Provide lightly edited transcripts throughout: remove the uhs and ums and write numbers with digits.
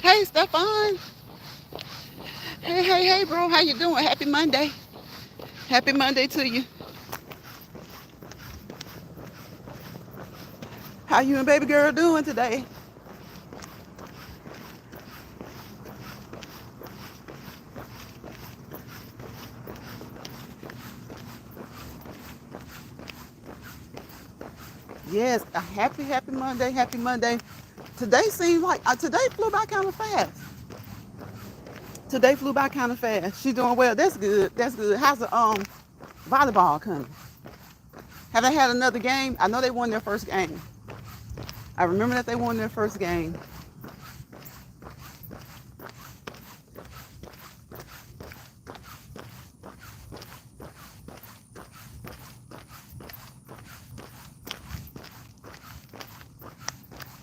Hey, Stefan. Hey, bro. How you doing? Happy Monday. Happy Monday to you. How you and baby girl doing today? Yes, a happy Monday. Happy Monday. Today seems like today flew by kind of fast. Today flew by kind of fast. She's doing well. That's good. That's good. How's the volleyball coming? Have they had another game? I know they won their first game. I remember that they won their first game.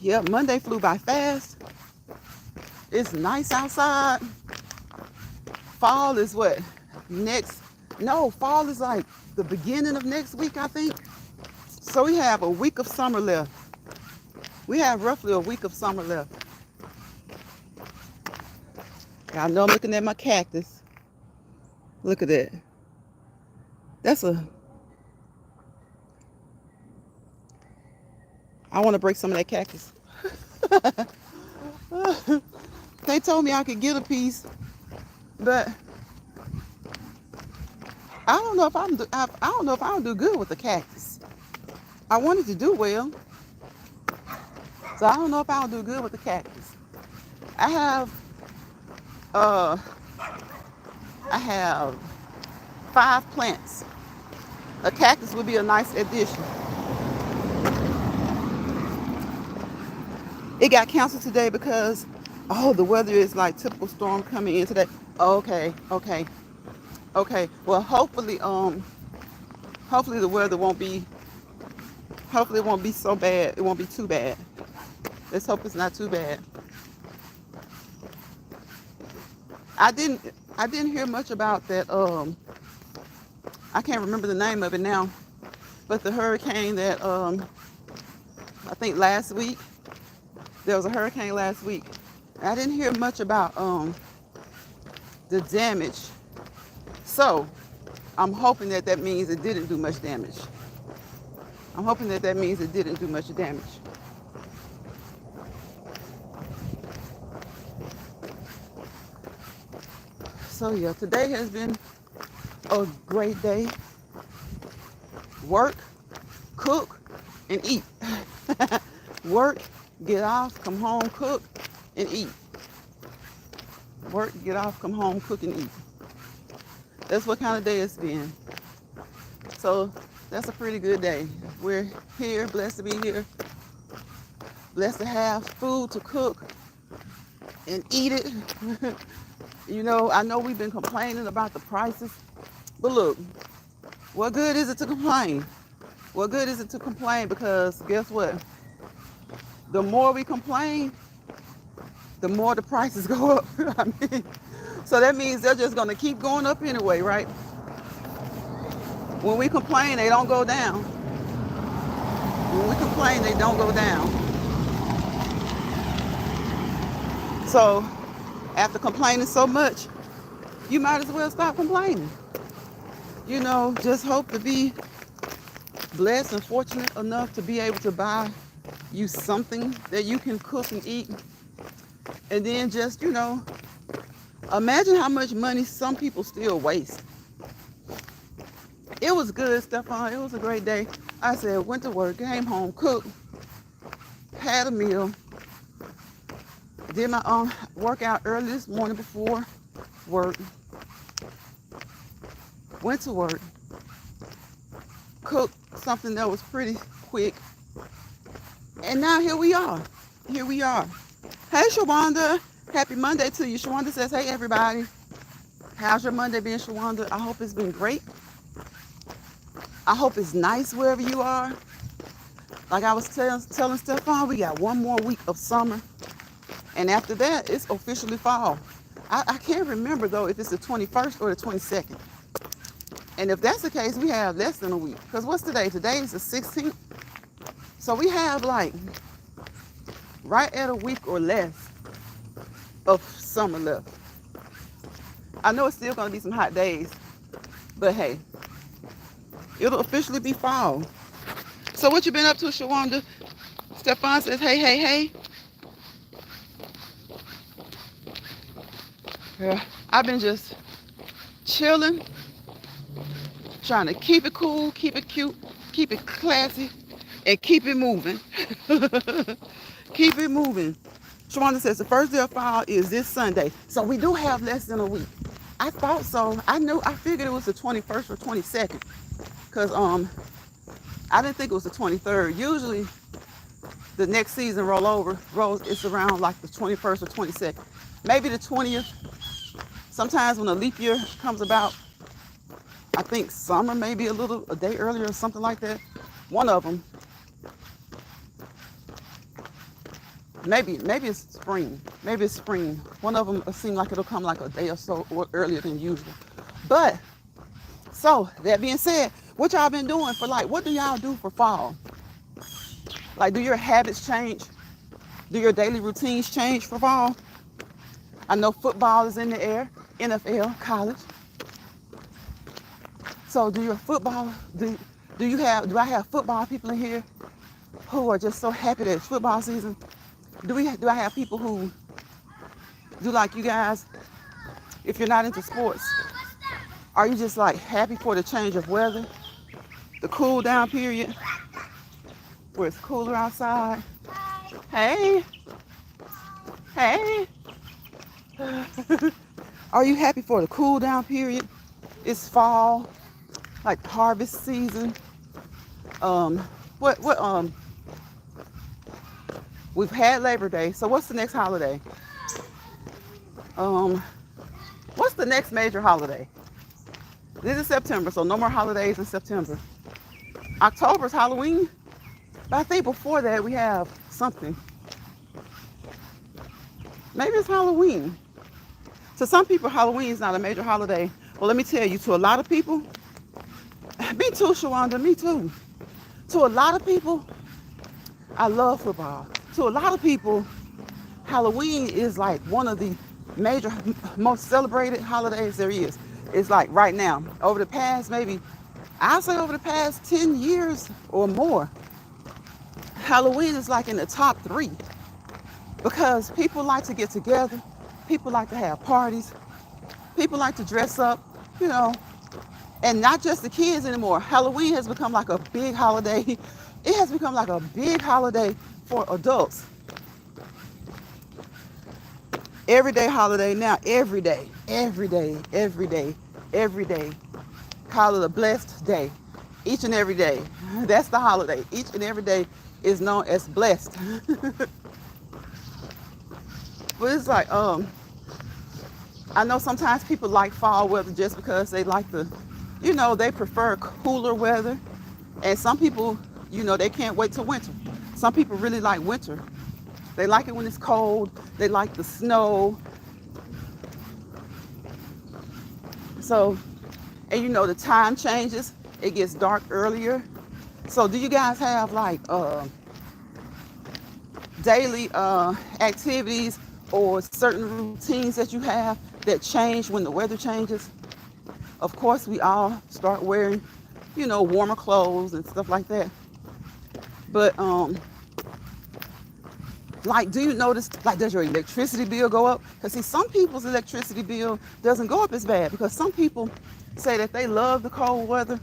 Yeah, Monday flew by fast. It's nice outside. Fall is what? Next? No, fall is like the beginning of next week, I think. So we have a week of summer left. We have roughly a week of summer left. I know I'm looking at my cactus. Look at that. That's a... I want to break some of that cactus. They told me I could get a piece, but I don't know if I don't know if I'll do good with the cactus. I wanted to do well, so I don't know if I'll do good with the cactus. I have uh I have 5 plants. A cactus would be a nice addition. It got canceled today because the weather is like typical storm coming in today. Okay. Well, hopefully the weather won't be. Hopefully it won't be so bad. It won't be too bad. Let's hope it's not too bad. I didn't hear much about that. I can't remember the name of it now, but the hurricane that I think last week. There was a hurricane last week. I didn't hear much about the damage. So I'm hoping that means it didn't do much damage. I'm hoping that means it didn't do much damage. So yeah, today has been a great day. Work, cook, and eat. Work, get off, come home, cook, and eat. Work, get off, come home, cook, and eat. That's what kind of day it's been. So that's a pretty good day. We're here, blessed to be here. Blessed to have food to cook and eat it. You know, I know we've been complaining about the prices, but look, what good is it to complain? What good is it to complain? Because guess what? The more we complain, the more the prices go up. So that means they're just going to keep going up anyway, right? When we complain, they don't go down. When we complain, they don't go down. So after complaining so much, you might as well stop complaining. You know, just hope to be blessed and fortunate enough to be able to buy you something that you can cook and eat. And then just, you know, imagine how much money some people still waste. It was good, Stephon. It was a great day. I said, went to work, came home, cooked, had a meal, did my workout early this morning before work, went to work, cooked something that was pretty quick, and now here we are. Here we are. Hey, Shawanda. Happy Monday to you. Shawanda says, hey, everybody. How's your Monday been, Shawanda? I hope it's been great. I hope it's nice wherever you are. Like I was telling Stephon, we got one more week of summer. And after that, it's officially fall. I can't remember, though, if it's the 21st or the 22nd. And if that's the case, we have less than a week. Because what's today? Today is the 16th. So we have, like, right at a week or less of summer left. I know it's still going to be some hot days. But, hey, it'll officially be fall. So what you been up to, Shawanda? Stephon says, hey, hey, hey. Yeah, I've been just chilling, trying to keep it cool, keep it cute, keep it classy, and keep it moving. Keep it moving. Shawanda says the first day of fall is this Sunday. So we do have less than a week. I thought so. I figured it was the 21st or 22nd. Because I didn't think it was the 23rd. Usually the next season it's around like the 21st or 22nd. Maybe the 20th. Sometimes when a leap year comes about, I think summer maybe a day earlier or something like that. One of them. Maybe it's spring. Maybe it's spring. One of them seems like it'll come like a day or so earlier than usual. But, so, that being said, what y'all been doing for what do y'all do for fall? Like, do your habits change? Do your daily routines change for fall? I know football is in the air, NFL, college. So do your football, do I have football people in here who are just so happy that it's football season? Do I have people who do like you guys, if you're not into sports, are you just like happy for the change of weather, the cool down period, where it's cooler outside? Hey. Are you happy for the cool down period? It's fall, like harvest season. We've had Labor Day, so what's the next holiday? What's the next major holiday? This is September, so no more holidays in September. October's Halloween, but I think before that we have something. Maybe it's Halloween. To some people, Halloween is not a major holiday. Well, let me tell you, to a lot of people, me too, Shawanda, me too. To a lot of people, I love football. To a lot of people, Halloween is like one of the major, most celebrated holidays there is. It's like right now, over the past 10 years or more, Halloween is like in the top 3. Because people like to get together, people like to have parties, people like to dress up, and not just the kids anymore. Halloween has become like a big holiday. It has become like a big holiday for adults. Everyday holiday now, every day. Call it a blessed day. Each and every day. That's the holiday. Each and every day is known as blessed. But it's like, I know sometimes people like fall weather just because they like they prefer cooler weather. And some people, they can't wait till winter. Some people really like winter. They like it when it's cold. They like the snow. So, and the time changes. It gets dark earlier. So do you guys have daily activities or certain routines that you have that change when the weather changes? Of course, we all start wearing, warmer clothes and stuff like that. But, do you notice, does your electricity bill go up? Because see, some people's electricity bill doesn't go up as bad because some people say that they love the cold weather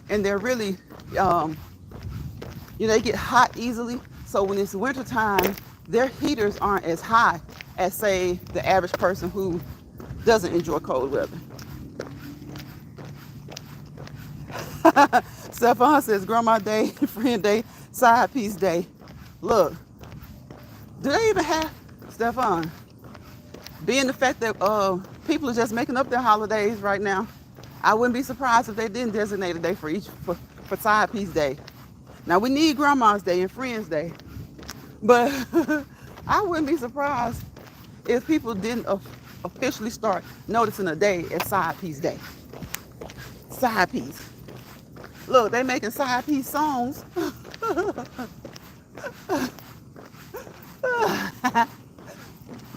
and they're really, they get hot easily. So when it's winter time, their heaters aren't as high as, say, the average person who doesn't enjoy cold weather. Stephon says, Grandma Day, Friend Day, Side Piece Day. Look, do they even have, Stephon, being the fact that people are just making up their holidays right now, I wouldn't be surprised if they didn't designate a day for Side Piece Day. Now, we need Grandma's Day and Friends Day, but I wouldn't be surprised if people didn't officially start noticing a day as Side Piece Day. Side piece. Look, they making side piece songs.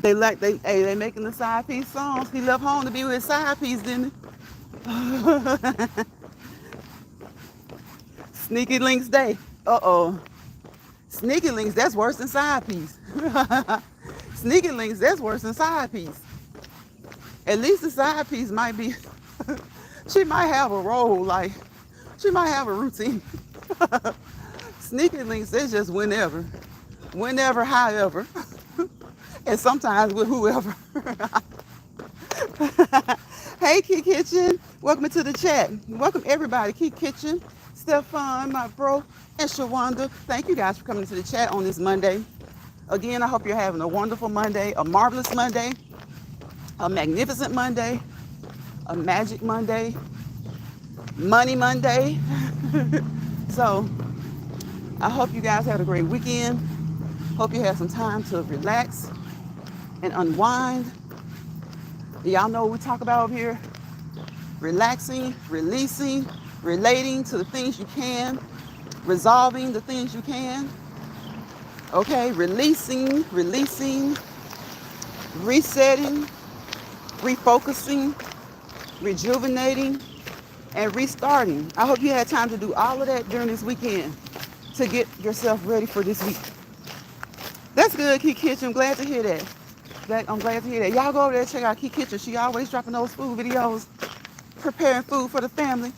they making the side piece songs. He left home to be with his side piece, didn't he? Sneaky Links Day. Sneaky Links, that's worse than side piece. Sneaky Links, that's worse than side piece. At least the side piece might be, she might have a role, like, she might have a routine. Sneaky Links, that's just whenever, however, and sometimes with whoever. Hey, Key Kitchen, welcome to the chat. Welcome everybody, Key Kitchen, Stephon, my bro, and Shawanda. Thank you guys for coming to the chat on this Monday. Again, I hope you're having a wonderful Monday, a marvelous Monday, a magnificent Monday, a magic Monday, money Monday. So I hope you guys had a great weekend. Hope you had some time to relax and unwind. Y'all know what we talk about over here. Relaxing, releasing, relating to the things you can, resolving the things you can. Okay, releasing, resetting, refocusing, rejuvenating, and restarting. I hope you had time to do all of that during this weekend to get yourself ready for this week. That's good, Key Kitchen. I'm glad to hear that. I'm glad to hear that. Y'all go over there and check out Key Kitchen. She always dropping those food videos, preparing food for the family.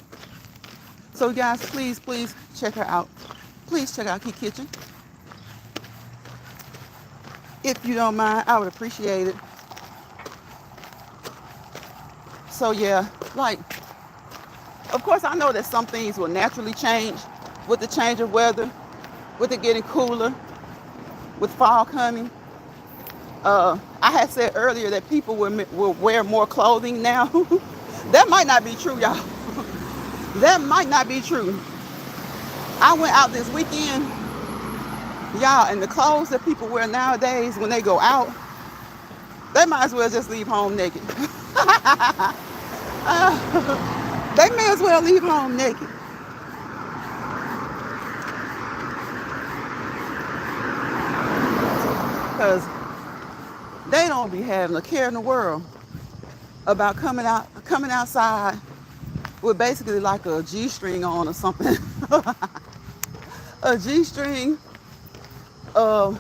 So you guys, please check her out. Please check out Key Kitchen. If you don't mind, I would appreciate it. So yeah, like, of course I know that some things will naturally change with the change of weather, with it getting cooler, with fall coming. I had said earlier that people will wear more clothing now. That might not be true, y'all. That might not be true. I went out this weekend, y'all, and the clothes that people wear nowadays when they go out, they might as well just leave home naked. They may as well leave home naked. Because they don't be having a care in the world about coming outside with basically like a G-string on or something. A G-string, like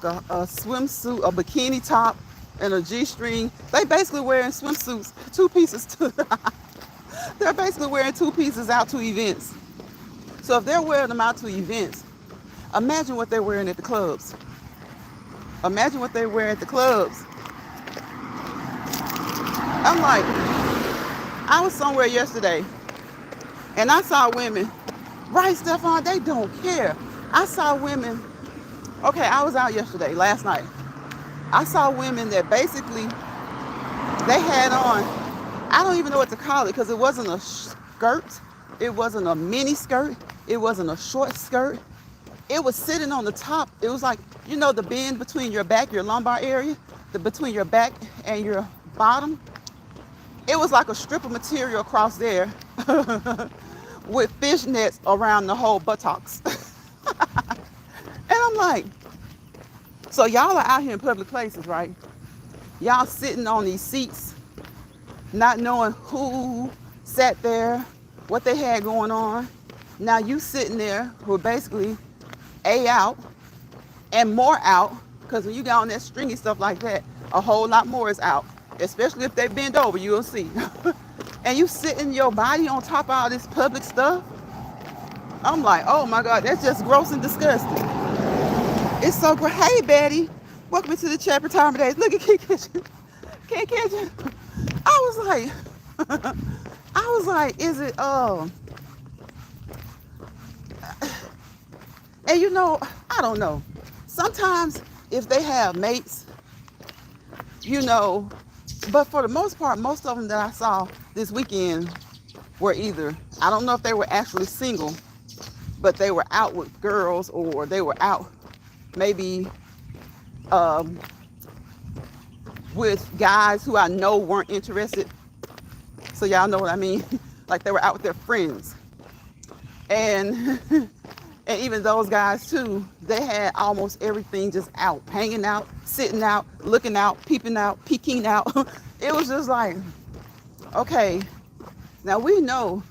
a swimsuit, a bikini top, and a G-string. They basically wearing swimsuits, two pieces. They're basically wearing two pieces out to events. So if they're wearing them out to events, imagine what they're wearing at the clubs. Imagine what they wear at the clubs. I'm like, I was somewhere yesterday, and I saw women, right, Stephon, they don't care. I saw women, okay, I was out yesterday, last night. I saw women that basically, they had on, I don't even know what to call it, because it wasn't a skirt, it wasn't a mini skirt, it wasn't a short skirt. It was sitting on the top. It was like, you know, the bend between your back, your lumbar area, between your back and your bottom. It was like a strip of material across there with fishnets around the whole buttocks. And I'm like, so y'all are out here in public places, right? Y'all sitting on these seats, not knowing who sat there, what they had going on. Now you sitting there with basically A out and more out, because when you got on that stringy stuff like that, a whole lot more is out, especially if they bend over, you'll see. and you sitting your body on top of all this public stuff. I'm like, oh my God, that's just gross and disgusting. It's so great. Hey, Betty, welcome to the chat retirement days. Look at Key Kitchen. Key Kitchen. I was like, I was like, is it and you know, I don't know. Sometimes if they have mates, you know, but for the most part, most of them that I saw this weekend were either, I don't know if they were actually single, but they were out with girls, or they were out maybe with guys who I know weren't interested. So y'all know what I mean? Like they were out with their friends. And and even those guys too, they had almost everything just out, hanging out, sitting out, looking out, peeping out, peeking out. It was just like, okay, now we know,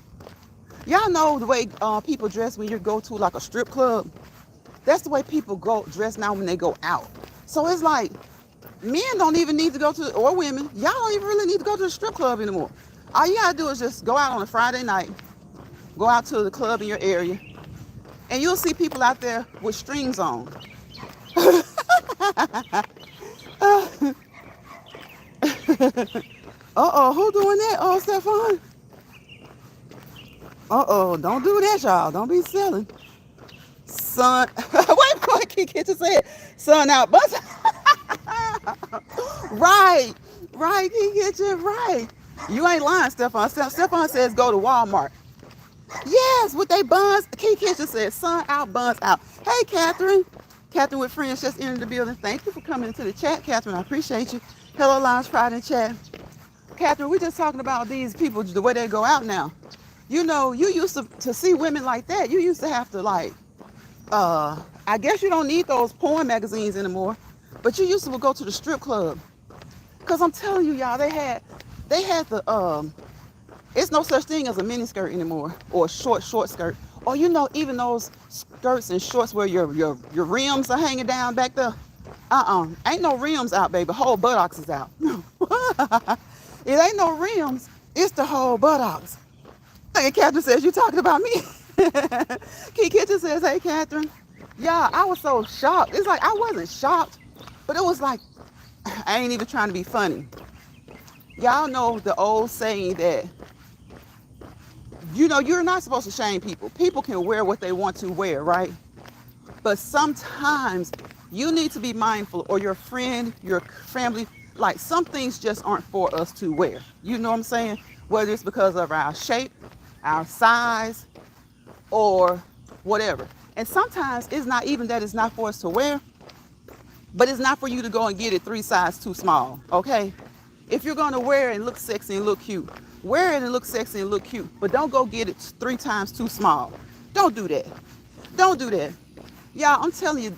y'all know the way people dress when you go to like a strip club. That's the way people go dress now when they go out. So it's like, men don't even need to go to, or women, y'all don't even really need to go to the strip club anymore. All you gotta do is just go out on a Friday night, go out to the club in your area, and you'll see people out there with strings on. Uh-oh, who doing that? Oh, Stefan? Uh-oh, don't do that, y'all. Don't be selling. Sun, wait, Key Kitchen said, sun out, bus. Right, Key Kitchen, right. You ain't lying, Stefan. Stefan says go to Walmart. Yes, with they buns. Key Kitchen says sun out, buns out. Hey, Catherine. Catherine with friends just entered the building. Thank you for coming into the chat, Catherine. I appreciate you. Hello, Lounge Pride in chat. Catherine, we're just talking about these people, the way they go out now. You know, you used to see women like that. You used to have to like, I guess you don't need those porn magazines anymore, but you used to go to the strip club. Cause I'm telling you, y'all, they had the it's no such thing as a mini skirt anymore, or a short skirt, or you know, even those skirts and shorts where your rims are hanging down back there. Ain't no rims out, baby. Whole buttocks is out. It ain't no rims. It's the whole buttocks. And Catherine says, you talking about me? Key Kitchen says, hey, Catherine. Yeah, I was so shocked. It's like, I wasn't shocked, but it was like, I ain't even trying to be funny. Y'all know the old saying that, you know, you're not supposed to shame people. People can wear what they want to wear, right? But sometimes you need to be mindful, or your friend, your family, like some things just aren't for us to wear. You know what I'm saying? Whether it's because of our shape, our size, or whatever. And sometimes it's not even that it's not for us to wear, but it's not for you to go and get it 3 sizes too small, okay? If you're gonna wear it and look sexy and look cute, wear it and look sexy and look cute, but don't go get it 3 times too small. Don't do that. Don't do that. Y'all, I'm telling you,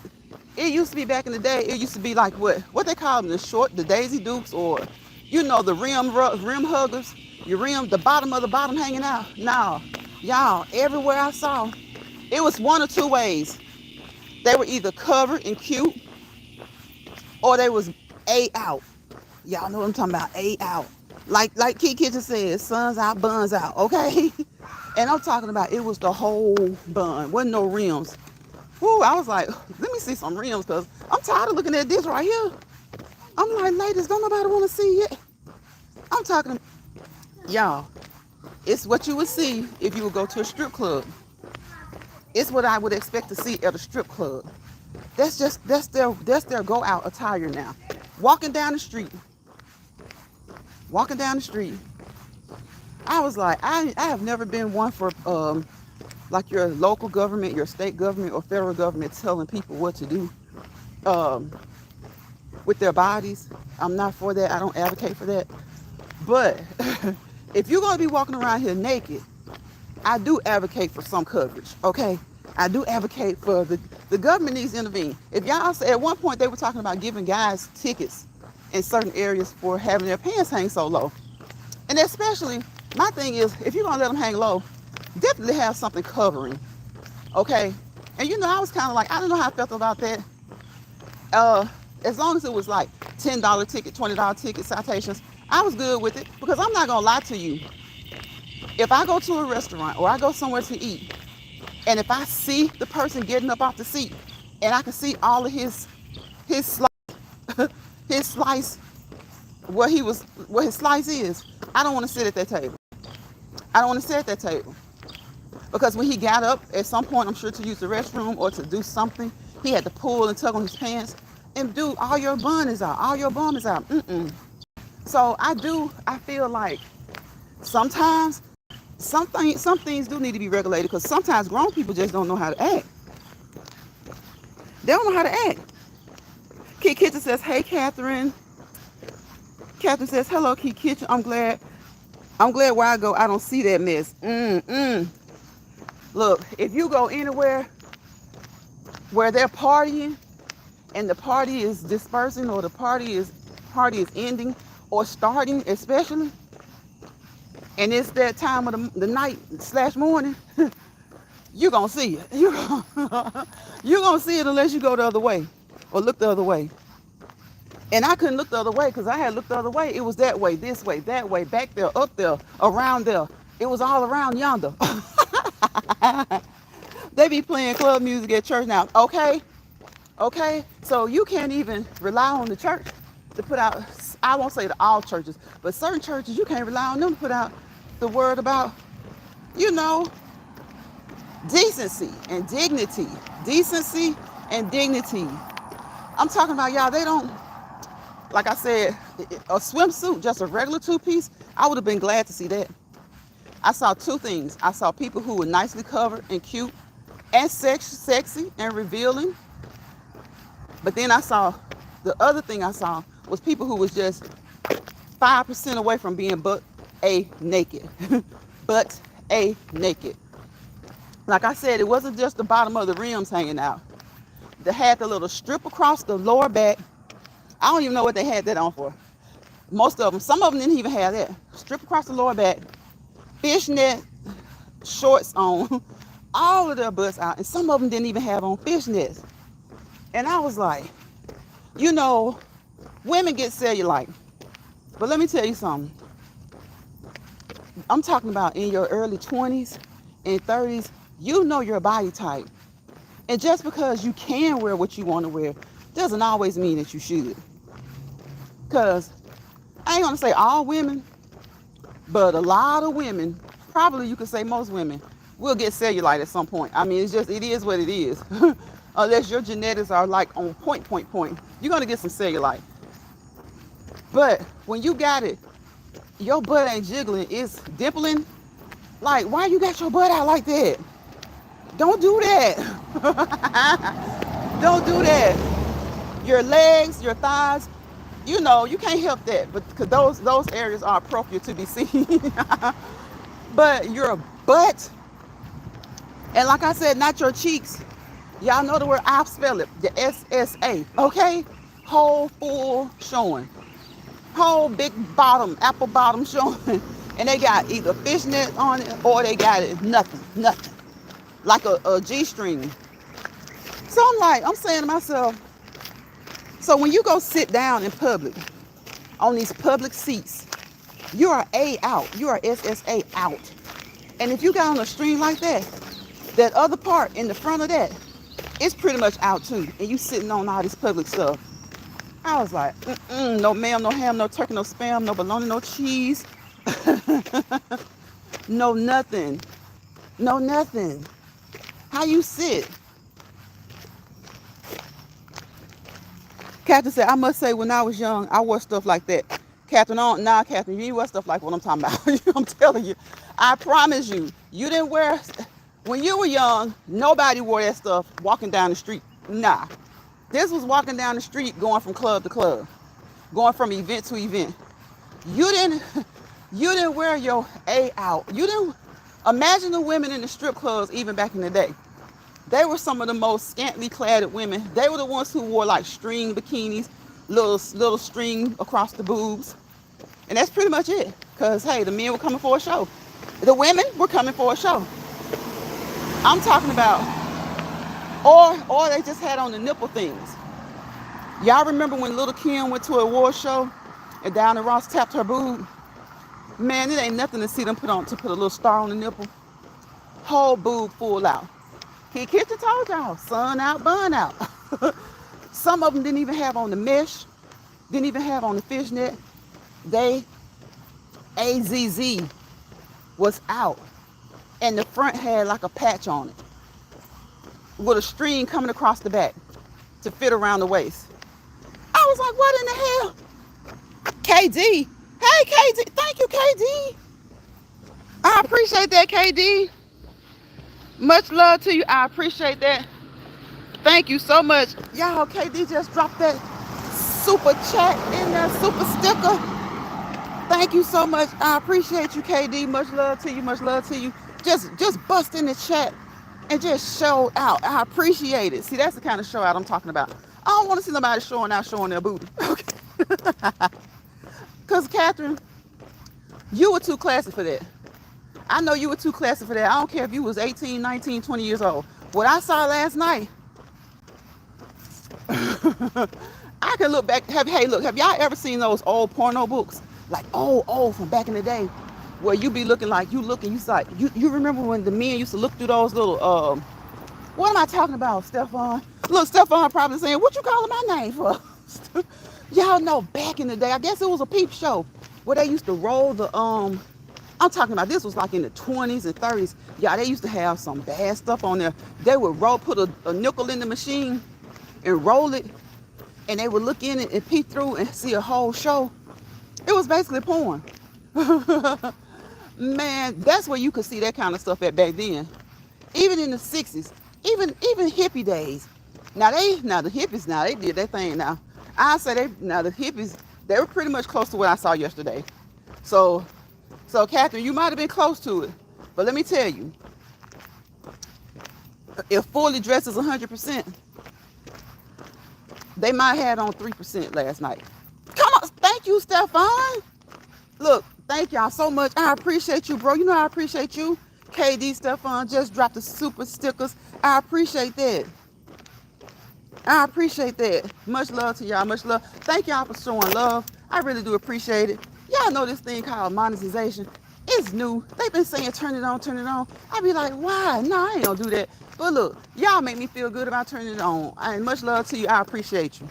it used to be back in the day, it used to be like what they call them, the Daisy Dukes, or, you know, the rim huggers, your rim, the bottom of the bottom hanging out. No, y'all, everywhere I saw, it was one or two ways. They were either covered and cute, or they was A out. Y'all know what I'm talking about, A out. Like Key Kitchen says, suns out, buns out, okay? And I'm talking about, it was the whole bun, wasn't no rims. Woo, I was like, let me see some rims, because I'm tired of looking at this right here. I'm like, ladies, don't nobody want to see it. I'm talking, y'all, it's what you would see if you would go to a strip club. It's what I would expect to see at a strip club. That's their go out attire now. Walking down the street. I was like, I have never been one for like your local government, your state government, or federal government telling people what to do with their bodies. I'm not for that. I don't advocate for that. But if you're going to be walking around here naked, I do advocate for some coverage, okay? I do advocate for the government needs to intervene. If y'all say, at one point they were talking about giving guys tickets in certain areas for having their pants hang so low. And especially, my thing is, if you're going to let them hang low, definitely have something covering, okay? And you know, I was kind of like, I don't know how I felt about that. As long as it was like $10 ticket, $20 ticket citations, I was good with it, because I'm not going to lie to you. If I go to a restaurant or I go somewhere to eat, and if I see the person getting up off the seat, and I can see all of his slice, his slice, what his slice is, I don't want to sit at that table. I don't want to sit at that table. Because when he got up at some point, I'm sure to use the restroom or to do something, he had to pull and tug on his pants. And dude, all your bun is out. All your bum is out. So I feel like sometimes some things do need to be regulated, because sometimes grown people just don't know how to act. They don't know how to act. Key Kitchen says, hey, Catherine. Catherine says, hello, Key Kitchen. I'm glad where I go, I don't see that mess. Look, if you go anywhere where they're partying and the party is dispersing, or the party is ending or starting especially, and it's that time of the night / morning, you're going to see it. You're going to see it unless you go the other way or look the other way. And I couldn't look the other way, because I had looked the other way. It was that way, this way, that way, back there, up there, around there. It was all around yonder. They be playing club music at church now. Okay? So you can't even rely on the church to put out, I won't say to all churches, but certain churches, you can't rely on them to put out the word about, decency and dignity. Decency and dignity. I'm talking about, y'all, they don't, like I said, a swimsuit, just a regular two-piece, I would have been glad to see that. I saw two things. I saw people who were nicely covered and cute and sexy and revealing. But then the other thing I saw was people who was just 5% away from being but a naked. But a naked. Like I said, it wasn't just the bottom of the rims hanging out. They had the little strip across the lower back. I don't even know what they had that on for. Most of them, some of them didn't even have that. Strip across the lower back, fishnet shorts on, all of their butts out, and some of them didn't even have on fishnets. And I was like, women get cellulite. But let me tell you something. I'm talking about in your early 20s and 30s, you know your body type. And just because you can wear what you want to wear doesn't always mean that you should. Because I ain't going to say all women, but a lot of women, probably you could say most women, will get cellulite at some point. I mean, it is what it is. Unless your genetics are like on point, you're going to get some cellulite. But when you got it, your butt ain't jiggling, it's dimpling. Like, why you got your butt out like that? Don't do that. Don't do that. Your legs, your thighs, you can't help that, but because those areas are appropriate to be seen. But your butt, and like I said, not your cheeks. Y'all know the word, I'll spell it, the SSA, okay? Whole full showing. Whole big bottom, apple bottom showing. And they got either fishnet on it or they got it nothing. Like a G-string. So I'm saying to myself, so when you go sit down in public, on these public seats, you are A out. You are SSA out. And if you got on a string like that other part in the front of that, it's pretty much out too. And you sitting on all this public stuff. I was like, no ma'am, no ham, no turkey, no spam, no bologna, no cheese. No nothing. How you sit? Catherine said, I must say, when I was young, I wore stuff like that. Catherine, Catherine, you didn't wear stuff like what I'm talking about. I'm telling you. I promise you, you didn't wear, when you were young, nobody wore that stuff walking down the street. Nah. This was walking down the street, going from club to club, going from event to event. You didn't wear your A out. You didn't, imagine the women in the strip clubs even back in the day. They were some of the most scantily clad women. They were the ones who wore like string bikinis, little string across the boobs. And that's pretty much it. Because, hey, the men were coming for a show. The women were coming for a show. I'm talking about, or they just had on the nipple things. Y'all remember when Little Kim went to an award show and Diana Ross tapped her boob? Man, it ain't nothing to see them put a little star on the nipple. Whole boob full out. He kitchen told y'all, sun out, bun out. Some of them didn't even have on the mesh, didn't even have on the fishnet. They AZZ was out, and the front had like a patch on it with a string coming across the back to fit around the waist. I was like, what in the hell? KD. Hey, KD. Thank you, KD. I appreciate that, KD. Much love to you. I appreciate that. Thank you so much. Y'all, KD just dropped that super chat in there, super sticker. Thank you so much. I appreciate you, KD. Much love to you. Much love to you. Just bust in the chat and just show out. I appreciate it. See, that's the kind of show out I'm talking about. I don't want to see nobody showing out, showing their booty. Okay. Because, Catherine, you were too classy for that. I know you were too classy for that. I don't care if you was 18, 19, 20 years old. What I saw last night, I can look back. Hey, look, have y'all ever seen those old porno books? Like old from back in the day, where you be looking like you like you remember when the men used to look through those little what am I talking about, Stefan? Look, Stefan probably saying, what you calling my name for? Y'all know back in the day, I guess it was a peep show where they used to roll the I'm talking about, this was like in the 20s and 30s. Yeah, they used to have some bad stuff on there. They would put a nickel in the machine and roll it, and they would look in it and peek through and see a whole show. It was basically porn. Man, that's where you could see that kind of stuff at back then. Even in the 60s, even hippie days. Now the hippies they did their thing now. I say the hippies, they were pretty much close to what I saw yesterday. So Catherine, you might have been close to it. But let me tell you, if fully dressed is 100%, they might have had on 3% last night. Come on, thank you, Stefan. Look, thank y'all so much. I appreciate you, bro. You know I appreciate you. KD Stefan just dropped the super stickers. I appreciate that. I appreciate that. Much love to y'all. Much love. Thank y'all for showing love. I really do appreciate it. Y'all know this thing called monetization. It's new. They've been saying turn it on, turn it on. I be like, why? No, I ain't gonna do that. But look, y'all make me feel good about turning it on. And much love to you. I appreciate you.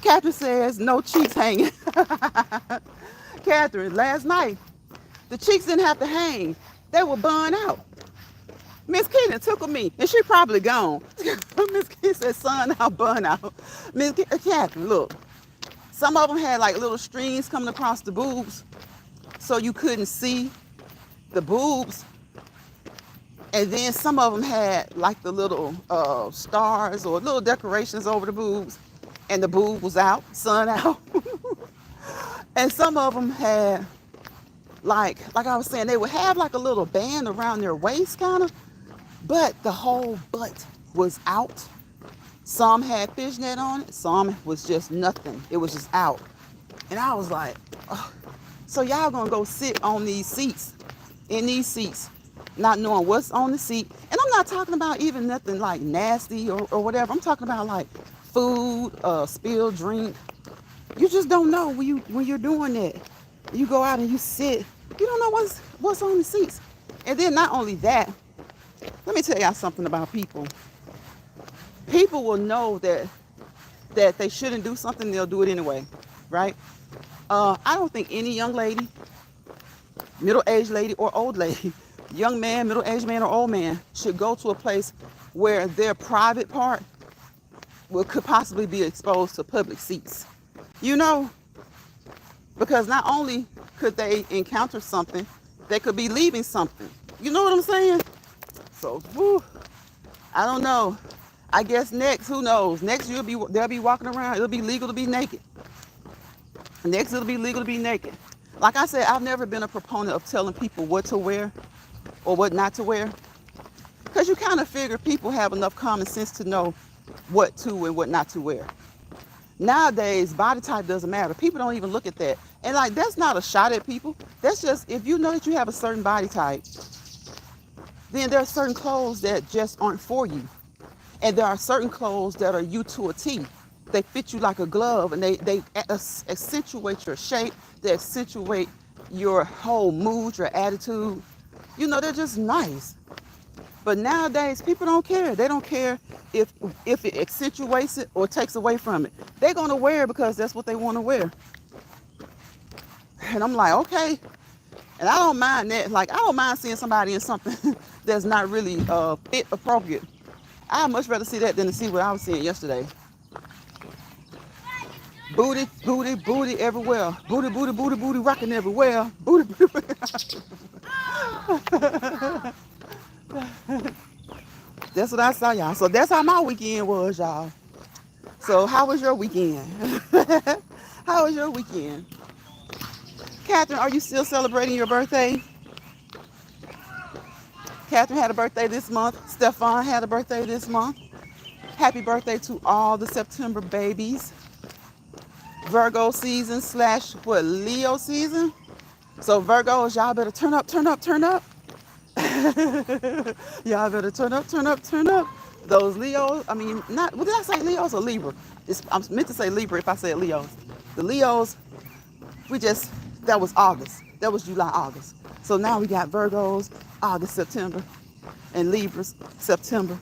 Catherine says no cheeks hanging. Catherine, last night, the cheeks didn't have to hang. They were burned out. Miss Keaton took me, and she probably gone. Miss Keaton said, son, I'll burn out. Miss Catherine, look. Some of them had like little strings coming across the boobs, so you couldn't see the boobs. And then some of them had like the little stars or little decorations over the boobs, and the boob was out, sun out. And some of them had like I was saying, they would have like a little band around their waist kind of, but the whole butt was out. Some had fishnet on it, some was just nothing. It was just out. And I was like, oh. So y'all gonna go sit on these seats, in these seats, not knowing what's on the seat. And I'm not talking about even nothing like nasty or whatever. I'm talking about like food, spilled drink. You just don't know when you're doing that. You go out and you sit, you don't know what's on the seats. And then not only that, let me tell y'all something about people. People will know that they shouldn't do something, they'll do it anyway, right? I don't think any young lady, middle-aged lady or old lady, young man, middle-aged man or old man should go to a place where their private part could possibly be exposed to public seats. You know, because not only could they encounter something, they could be leaving something. You know what I'm saying? So, I don't know. I guess next, who knows? Next, they'll be walking around. It'll be legal to be naked. Next, it'll be legal to be naked. Like I said, I've never been a proponent of telling people what to wear or what not to wear, because you kind of figure people have enough common sense to know what to and what not to wear. Nowadays, body type doesn't matter. People don't even look at that. And like, that's not a shot at people. That's just, if you know that you have a certain body type, then there are certain clothes that just aren't for you. And there are certain clothes that are you to a T. They fit you like a glove, and they accentuate your shape. They accentuate your whole mood, your attitude. You know, they're just nice. But nowadays, people don't care. They don't care if it accentuates it or takes away from it. They're gonna wear it because that's what they want to wear. And I'm like, okay. And I don't mind that. Like, I don't mind seeing somebody in something that's not really fit appropriate. I'd much rather see that than to see what I was seeing yesterday. Booty, booty, booty everywhere. Booty, booty, booty, booty rocking everywhere. Booty, booty. That's what I saw, y'all. So that's how my weekend was, y'all. So how was your weekend? How was your weekend? Catherine, are you still celebrating your birthday? Catherine had a birthday this month. Stefan had a birthday this month. Happy birthday to all the September babies. Virgo season / what, Leo season? So Virgos, y'all better turn up, turn up, turn up. Y'all better turn up, turn up, turn up. Those Leos, I mean, not, what did I say, Leos or Libra? I'm meant to say Libra if I said Leos. The Leos, that was August. That was July, August. So now we got Virgos, August, September, and Libras, September,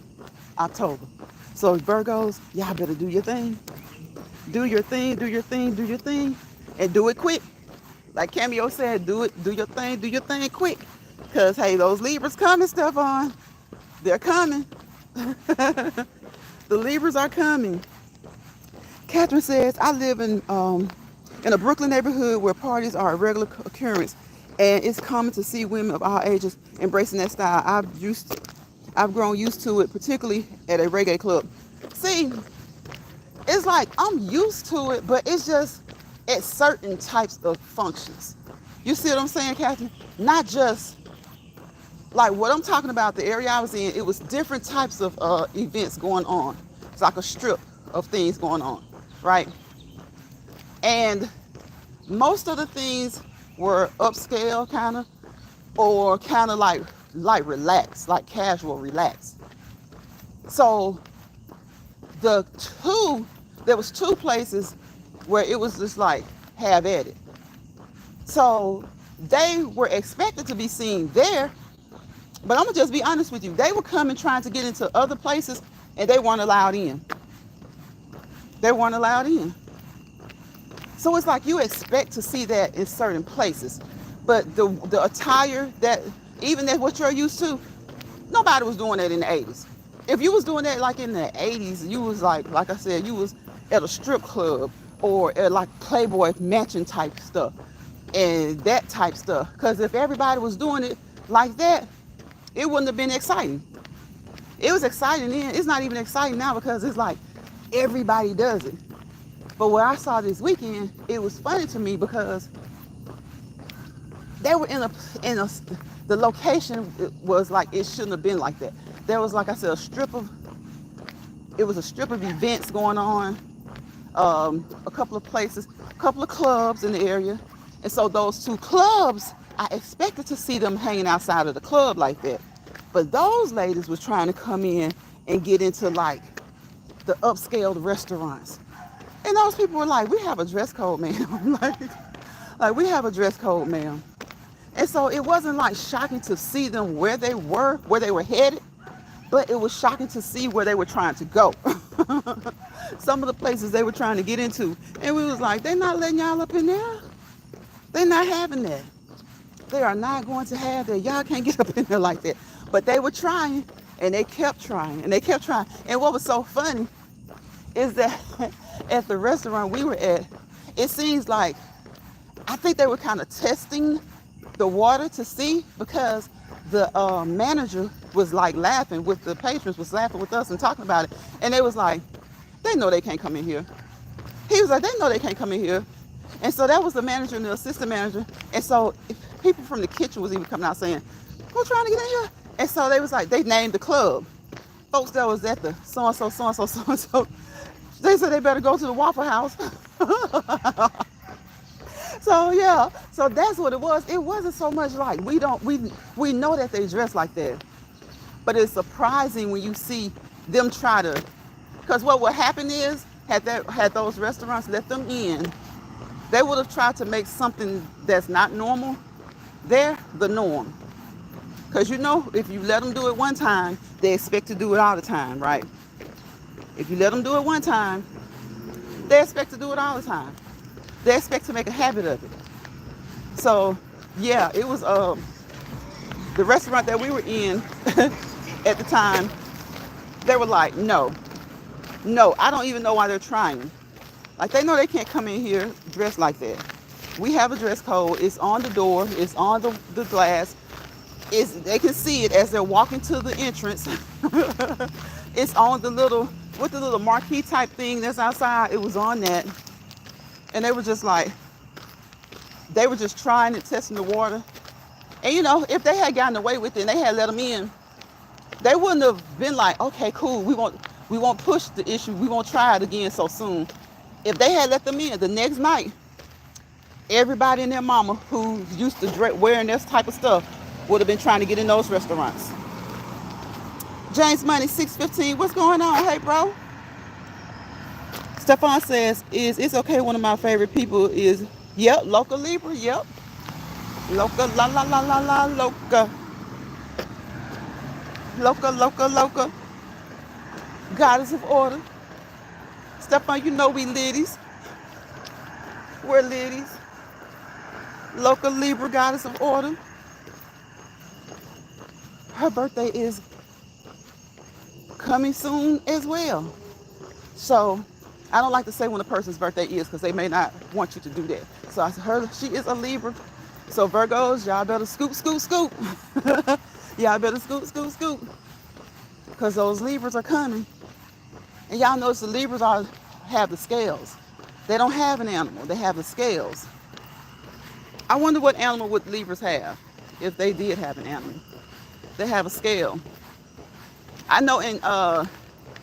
October. So Virgos, y'all better do your thing. Do your thing, do your thing, do your thing, and do it quick. Like Cameo said, do your thing quick. Because, hey, those Libras coming, Stefan. They're coming. The Libras are coming. Catherine says, I live in a Brooklyn neighborhood where parties are a regular occurrence, and it's common to see women of all ages embracing that style. I've grown used to it, particularly at a reggae club. See, it's like I'm used to it, but it's just at certain types of functions. You see what I'm saying, Catherine? Not just like what I'm talking about, the area I was in, it was different types of events going on. It's like a strip of things going on, right? And most of the things were upscale kind of, or kind of like relaxed, like casual relaxed. So there was two places where it was just like have at it. So they were expected to be seen there, but I'm gonna just be honest with you. They were coming trying to get into other places and they weren't allowed in. They weren't allowed in. So it's like you expect to see that in certain places, but the attire that even that what you're used to, nobody was doing that in the 80s. If you was doing that like in the 80s, you was like I said, you was at a strip club or at like Playboy Mansion type stuff and that type stuff. Because if everybody was doing it like that, it wouldn't have been exciting. It was exciting then. It's not even exciting now because it's like everybody does it. But what I saw this weekend, it was funny to me because they were in the location was like it shouldn't have been like that. There was, like I said, a strip of events going on, a couple of places, a couple of clubs in the area. And so those two clubs, I expected to see them hanging outside of the club like that. But those ladies was trying to come in and get into like the upscale restaurants. And those people were like, we have a dress code, ma'am. like we have a dress code, ma'am. And so it wasn't like shocking to see them where they were headed, but it was shocking to see where they were trying to go. Some of the places they were trying to get into. And we was like, they're not letting y'all up in there. They're not having that. They are not going to have that. Y'all can't get up in there like that. But they were trying, and they kept trying, and they kept trying. And what was so funny is that at the restaurant we were at, it seems like, I think they were kind of testing the water to see, because the manager was like laughing with the patrons, was laughing with us and talking about it. And they was like, they know they can't come in here. He was like, they know they can't come in here. And so that was the manager and the assistant manager. And so people from the kitchen was even coming out saying, who's trying to get in here? And so they was like, they named the club. Folks that was at the so-and-so, so-and-so, so-and-so, they said they better go to the Waffle House. So yeah, so that's what it was. It wasn't so much like we know that they dress like that, but it's surprising when you see them try to, because what would happen is had those restaurants let them in, They would have tried to make something that's not normal there the norm. Because you know, if you let them do it one time, they expect to do it all the time, right? If you let them do it one time, they expect to do it all the time. They expect to make a habit of it. So, yeah, it was the restaurant that we were in at the time. They were like, no, no, I don't even know why they're trying. Like, they know they can't come in here dressed like that. We have a dress code. It's on the door. It's on the glass. They can see it as they're walking to the entrance. It's on the little marquee type thing that's outside. It was on that. And they were just like, they were just trying and testing the water. And you know, if they had gotten away with it and they had let them in, they wouldn't have been like, okay, cool, we won't push the issue. We won't try it again so soon. If they had let them in the next night, everybody and their mama who used to wearing this type of stuff would have been trying to get in those restaurants. James Money 615, what's going on? Hey, bro. Stefan says, it's okay. One of my favorite people is, yep, Loca Libra, yep. Loca, la la la la la, Loca. Loca, Loca, Loca. Goddess of order. Stefan, you know we ladies. We're ladies. Loca Libra, goddess of order. Her birthday is coming soon as well. So I don't like to say when a person's birthday is because they may not want you to do that. So I heard she is a Libra. So Virgos, y'all better scoop, scoop, scoop. Y'all better scoop, scoop, scoop. Because those Libras are coming. And y'all notice the Libras have the scales. They don't have an animal. They have the scales. I wonder what animal would Libras have if they did have an animal. They have a scale. I know in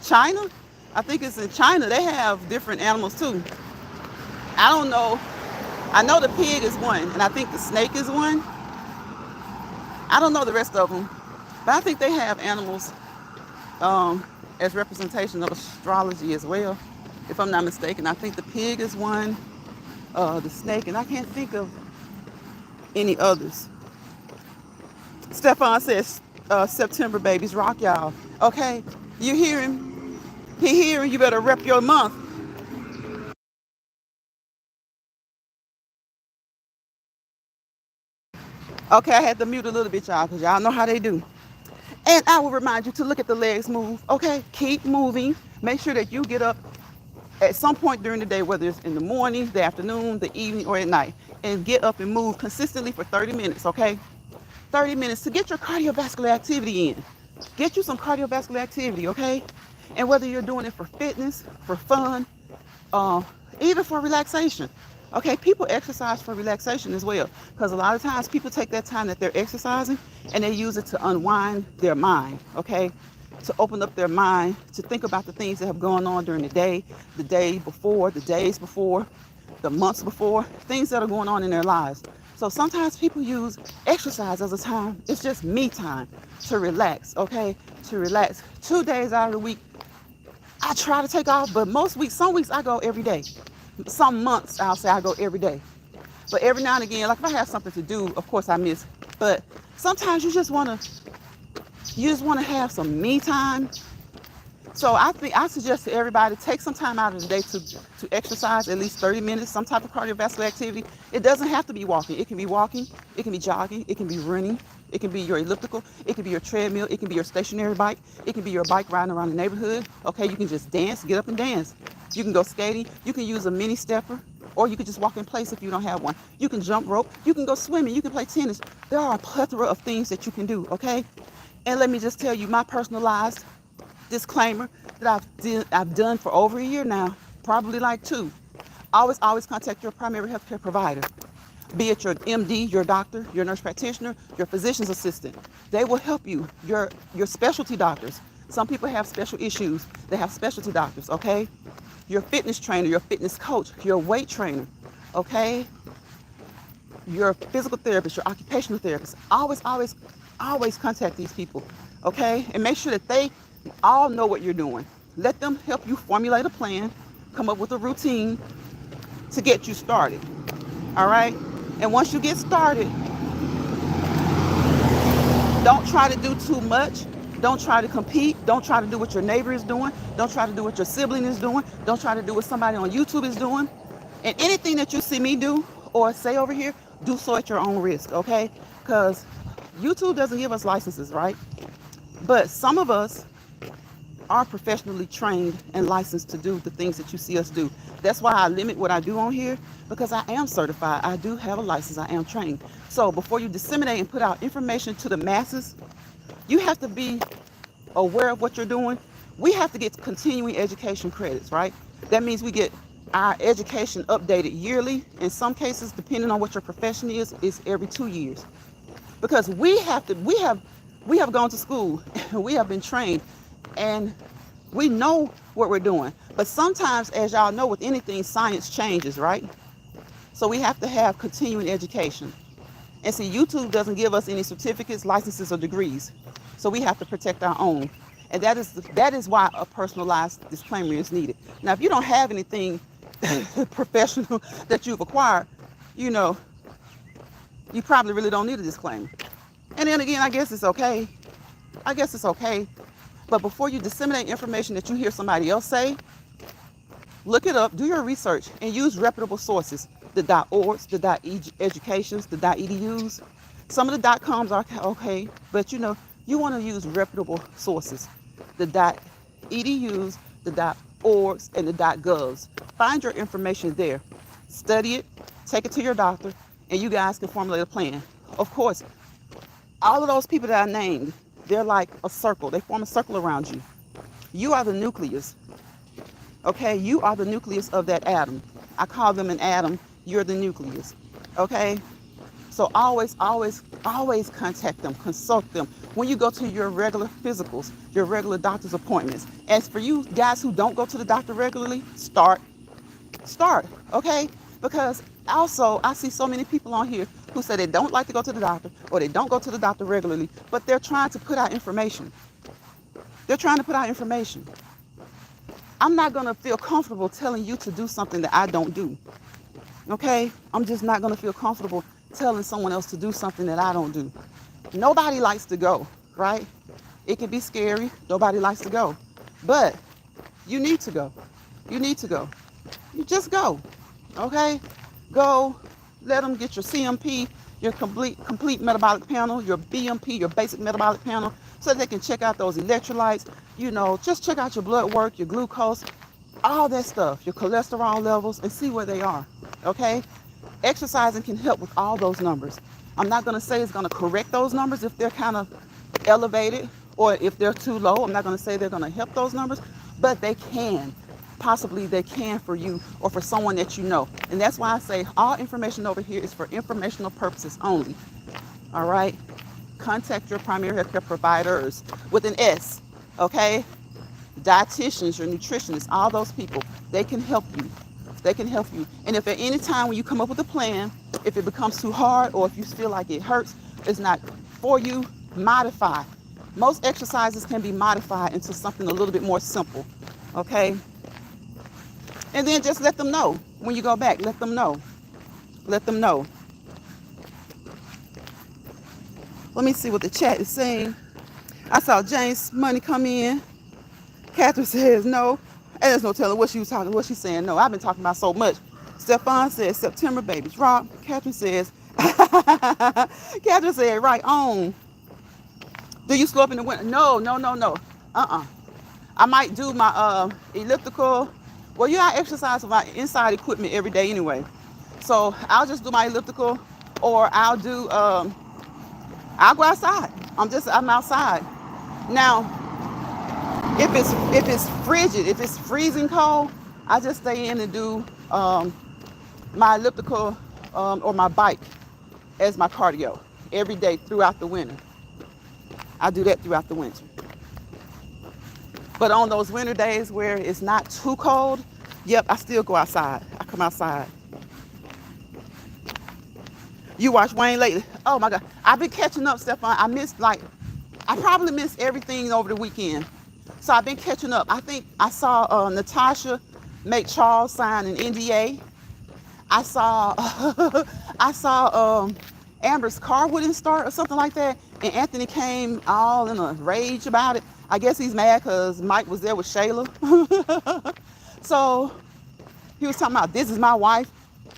China, I think it's in China, they have different animals too. I don't know. I know the pig is one, and I think the snake is one. I don't know the rest of them, but I think they have animals as representation of astrology as well, if I'm not mistaken. I think the pig is one, the snake, and I can't think of any others. Stefan says, September babies rock, y'all. Okay, you hear him? He hearing, you better rep your month. Okay, I had to mute a little bit, y'all, because y'all know how they do. And I will remind you to look at the legs move. Okay, keep moving. Make sure that you get up at some point during the day, whether it's in the morning, the afternoon, the evening, or at night, and get up and move consistently for 30 minutes, okay? 30 minutes to get your cardiovascular activity in. Get you some cardiovascular activity, okay? And whether you're doing it for fitness, for fun, even for relaxation. Okay, people exercise for relaxation as well, because a lot of times people take that time that they're exercising and they use it to unwind their mind, okay? To open up their mind, to think about the things that have gone on during the day before, the days before, the months before, things that are going on in their lives. So sometimes people use exercise as a time, it's just me time to relax, okay? To relax 2 days out of the week. I try to take off, but most weeks, some weeks I go every day. Some months I'll say I go every day. But every now and again, like if I have something to do, of course I miss. But sometimes you just want to have some me time. So I suggest to everybody, take some time out of the day to exercise at least 30 minutes, some type of cardiovascular activity. It doesn't have to be walking. It can be walking, it can be jogging, it can be running, it can be your elliptical, it can be your treadmill, it can be your stationary bike, it can be your bike riding around the neighborhood. Okay, you can just dance, get up and dance. You can go skating, you can use a mini stepper, or you can just walk in place if you don't have one. You can jump rope, you can go swimming, you can play tennis. There are a plethora of things that you can do, okay? And let me just tell you my personalized disclaimer that I've done for over a year now, probably like 2. Always contact your primary healthcare provider, be it your MD, your doctor, your nurse practitioner, your physician's assistant. They will help you. Your specialty doctors. Some people have special issues. They have specialty doctors, okay? Your fitness trainer, your fitness coach, your weight trainer, okay? Your physical therapist, your occupational therapist. Always contact these people, okay? And make sure that they all know what you're doing. Let them help you formulate a plan, come up with a routine to get you started. All right? And once you get started, don't try to do too much. Don't try to compete. Don't try to do what your neighbor is doing. Don't try to do what your sibling is doing. Don't try to do what somebody on YouTube is doing. And anything that you see me do or say over here, do so at your own risk, okay? Because YouTube doesn't give us licenses, right? But some of us are professionally trained and licensed to do the things that you see us do. That's why I limit what I do on here, because I am certified. I do have a license. I am trained. So before you disseminate and put out information to the masses, you have to be aware of what you're doing. We have to get continuing education credits, right? That means we get our education updated yearly. In some cases, depending on what your profession is every 2 years. Because we have gone to school, we have been trained, and we know what we're doing. But sometimes, as y'all know, with anything, science changes, right? So we have to have continuing education. And see, YouTube doesn't give us any certificates, licenses, or degrees. So we have to protect our own. And that is why a personalized disclaimer is needed. Now, if you don't have anything professional that you've acquired, you know, you probably really don't need a disclaimer. And then again, I guess it's okay. But before you disseminate information that you hear somebody else say, look it up, do your research, and use reputable sources. The .orgs, the .educations, the .edus. Some of the .coms are okay, but you want to use reputable sources. The .edus, the .orgs, and the .govs. Find your information there. Study it, take it to your doctor, and you guys can formulate a plan. Of course, all of those people that I named, they're like a circle. They form a circle around you. You are the nucleus. Okay? You are the nucleus of that atom. I call them an atom. You're the nucleus. Okay? So always contact them, consult them. When you go to your regular physicals, your regular doctor's appointments. As for you guys who don't go to the doctor regularly, start, okay? Because also, I see so many people on here who say they don't like to go to the doctor, or they don't go to the doctor regularly, but they're trying to put out information. I'm not going to feel comfortable telling you to do something that I don't do. Okay? I'm just not going to feel comfortable telling someone else to do something that I don't do. Nobody likes to go, right? It can be scary. Nobody likes to go. But you need to go. You just go. Okay? Go. Let them get your CMP, your complete metabolic panel, your BMP, your basic metabolic panel, so that they can check out those electrolytes. Just check out your blood work, your glucose, all that stuff, your cholesterol levels, and see where they are. Okay? Exercising can help with all those numbers. I'm not going to say it's going to correct those numbers if they're kind of elevated or if they're too low. I'm not going to say they're going to help those numbers, but they can. Possibly they can for you or for someone that you know. And that's why I say all information over here is for informational purposes only. All right? Contact your primary healthcare providers with an S. Okay? Dietitians, your nutritionists, all those people, they can help you. And if at any time when you come up with a plan, if it becomes too hard or if you feel like it hurts, it's not for you, modify. Most exercises can be modified into something a little bit more simple. Okay? And then just let them know. When you go back, let them know. Let me see what the chat is saying. I saw Jane's money come in. Catherine says no. And there's no telling what she's saying. No, I've been talking about so much. Stefan says September babies rock. Catherine said right on. Do you slow up in the winter? No. I might do my elliptical. Well, I exercise with my inside equipment every day anyway. So I'll just do my elliptical, or I'll go outside. I'm outside. Now, if it's frigid, if it's freezing cold, I just stay in and do my elliptical or my bike as my cardio every day throughout the winter. I do that throughout the winter. But on those winter days where it's not too cold, yep, I still go outside. I come outside. You watch Wayne lately? Oh my God. I've been catching up, Stefan. I probably missed everything over the weekend. So I've been catching up. I think I saw Natasha make Charles sign an NDA. I saw I saw Amber's car wouldn't start or something like that, and Anthony came all in a rage about it. I guess he's mad because Mike was there with Shayla. So he was talking about, this is my wife.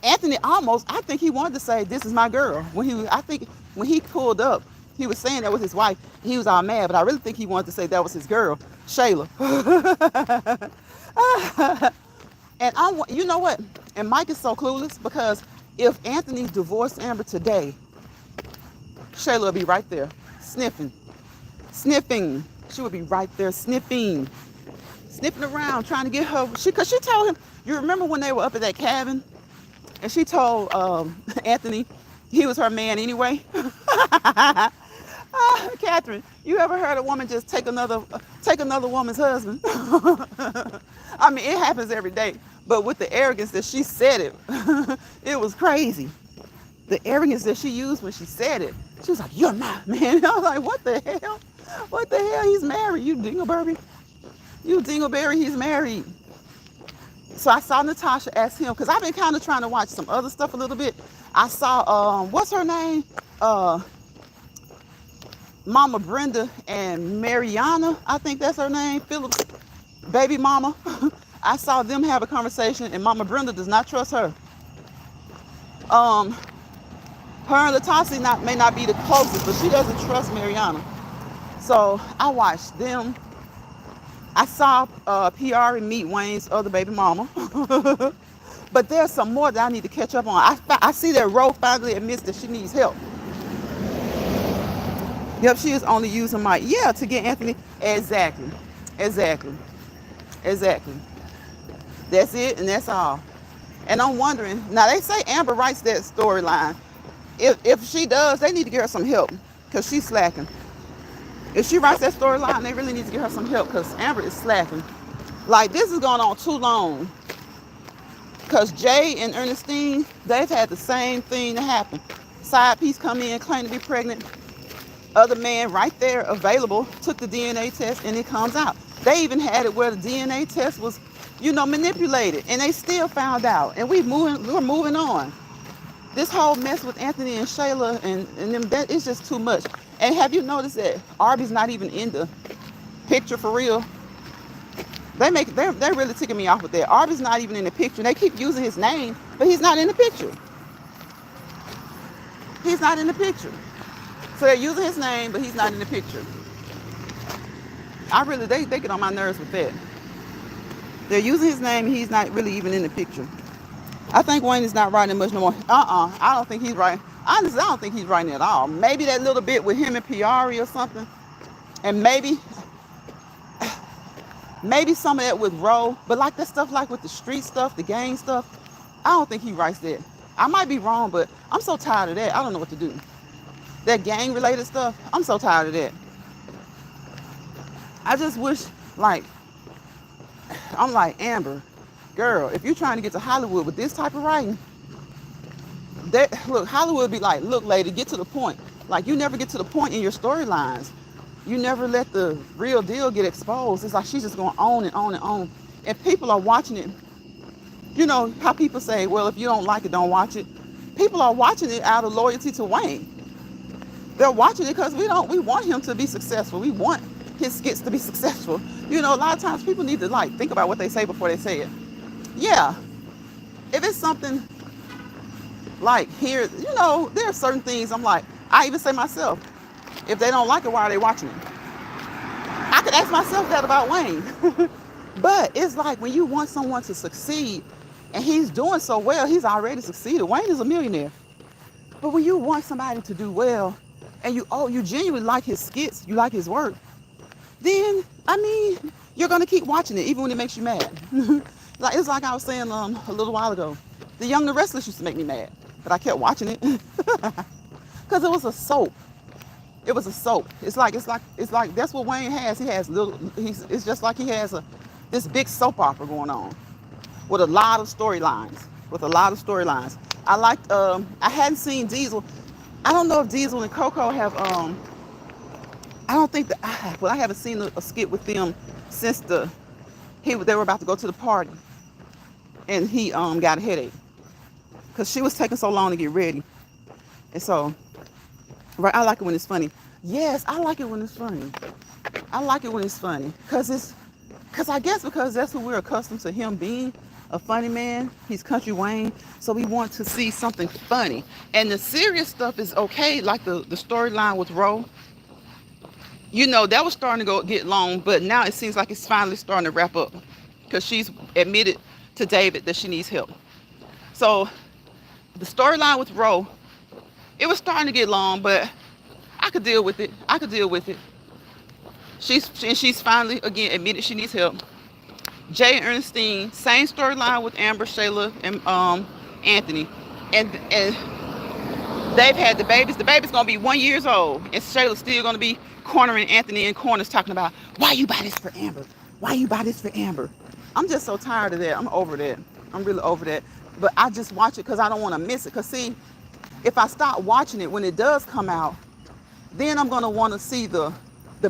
Anthony almost, I think he wanted to say, this is my girl. I think when he pulled up, he was saying that was his wife. He was all mad, but I really think he wanted to say that was his girl, Shayla. And you know what? And Mike is so clueless, because if Anthony divorced Amber today, Shayla would be right there, sniffing. She would be right there sniffing around, trying to get her. Because she told him, you remember when they were up at that cabin, and she told Anthony he was her man anyway. Catherine, you ever heard a woman just take another woman's husband? I mean, it happens every day. But with the arrogance that she said it, it was crazy. The arrogance that she used when she said it. She was like, you're my man. I was like, what the hell? What the hell? He's married, you dingleberry. You dingleberry, he's married. So I saw Natasha ask him, because I've been kind of trying to watch some other stuff a little bit. I saw, what's her name? Mama Brenda and Mariana, I think that's her name, Philip's baby mama. I saw them have a conversation, and Mama Brenda does not trust her. Her and Latasha may not be the closest, but she doesn't trust Mariana. So I watched them. I saw PR meet Wayne's other baby mama. But there's some more that I need to catch up on. I see that Ro finally admits that she needs help. Yep, she is only using my, to get Anthony. Exactly. That's it, and that's all. And I'm wondering, now they say Amber writes that storyline. If she does, they need to give her some help, because she's slacking. If she writes that storyline, they really need to give her some help, because Amber is slacking. Like, this is going on too long. Because Jay and Ernestine, they've had the same thing happen. Side piece come in, claim to be pregnant. Other man right there available, took the DNA test, and it comes out. They even had it where the DNA test was, manipulated, and they still found out. And we're moving on. This whole mess with Anthony and Shayla and them, that is just too much. And have you noticed that Arby's not even in the picture for real? They're really ticking me off with that. Arby's not even in the picture. They keep using his name, but he's not in the picture. He's not in the picture. So they're using his name, but he's not in the picture. They get on my nerves with that. They're using his name, and he's not really even in the picture. I think Wayne is not writing much no more. I don't think he's writing. Honestly, I don't think he's writing at all. Maybe that little bit with him and Piari or something. And maybe some of that with Ro. But like that stuff, like with the street stuff, the gang stuff, I don't think he writes that. I might be wrong, but I'm so tired of that. I don't know what to do. That gang-related stuff, I'm so tired of that. I just wish, I'm like, Amber, girl, if you're trying to get to Hollywood with this type of writing, Hollywood be like, look, lady, get to the point. Like, you never get to the point in your storylines. You never let the real deal get exposed. It's like she's just going on and on and on. And people are watching it. You know how people say, well, if you don't like it, don't watch it. People are watching it out of loyalty to Wayne. They're watching it because we want him to be successful. We want his skits to be successful. A lot of times people need to think about what they say before they say it. Yeah. If it's something like here, there are certain things I'm like, I even say myself, if they don't like it, why are they watching it? I could ask myself that about Wayne. But it's like when you want someone to succeed and he's doing so well, he's already succeeded. Wayne is a millionaire. But when you want somebody to do well and you genuinely like his skits, you like his work, then, you're going to keep watching it even when it makes you mad. It's like I was saying a little while ago. The Young and the Restless used to make me mad, but I kept watching it because it was a soap. It was a soap. It's like that's what Wayne has. He has it's just like he has this big soap opera going on with a lot of storylines. I liked. I hadn't seen Diesel. I don't know if Diesel and Coco have. I don't think that. I haven't seen a skit with them since they were about to go to the party, and he got a headache. because she was taking so long to get ready. And so, right, I like it when it's funny. Yes, I like it when it's funny. I like it when it's funny because I guess because that's who we're accustomed to him being, a funny man. He's Country Wayne, so we want to see something funny. And the serious stuff is okay, like the storyline with Ro. You know, that was starting to get long, but now it seems like it's finally starting to wrap up because she's admitted to David that she needs help. So the storyline with Ro, it was starting to get long, but I could deal with it. I could deal with it. She's finally, again, admitted she needs help. Jay and Ernestine, same storyline with Amber, Shayla, and Anthony. And they've had the babies. The baby's going to be 1 year old. And Shayla's still going to be cornering Anthony in corners talking about, why you buy this for Amber? Why you buy this for Amber? I'm just so tired of that. I'm over that. I'm really over that. But I just watch it because I don't want to miss it. Because, see, if I stop watching it when it does come out, then I'm going to want to see the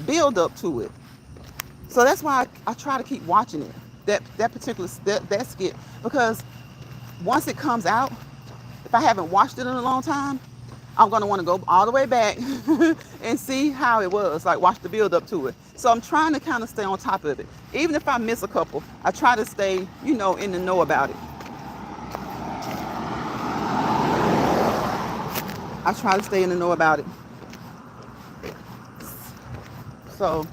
build up to it. So that's why I try to keep watching it, that particular that skit, because once it comes out, if I haven't watched it in a long time, I'm going to want to go all the way back and see how it was, like watch the build up to it. So I'm trying to kind of stay on top of it. Even if I miss a couple, I try to stay, in the know about it. I try to stay in the know about it. So,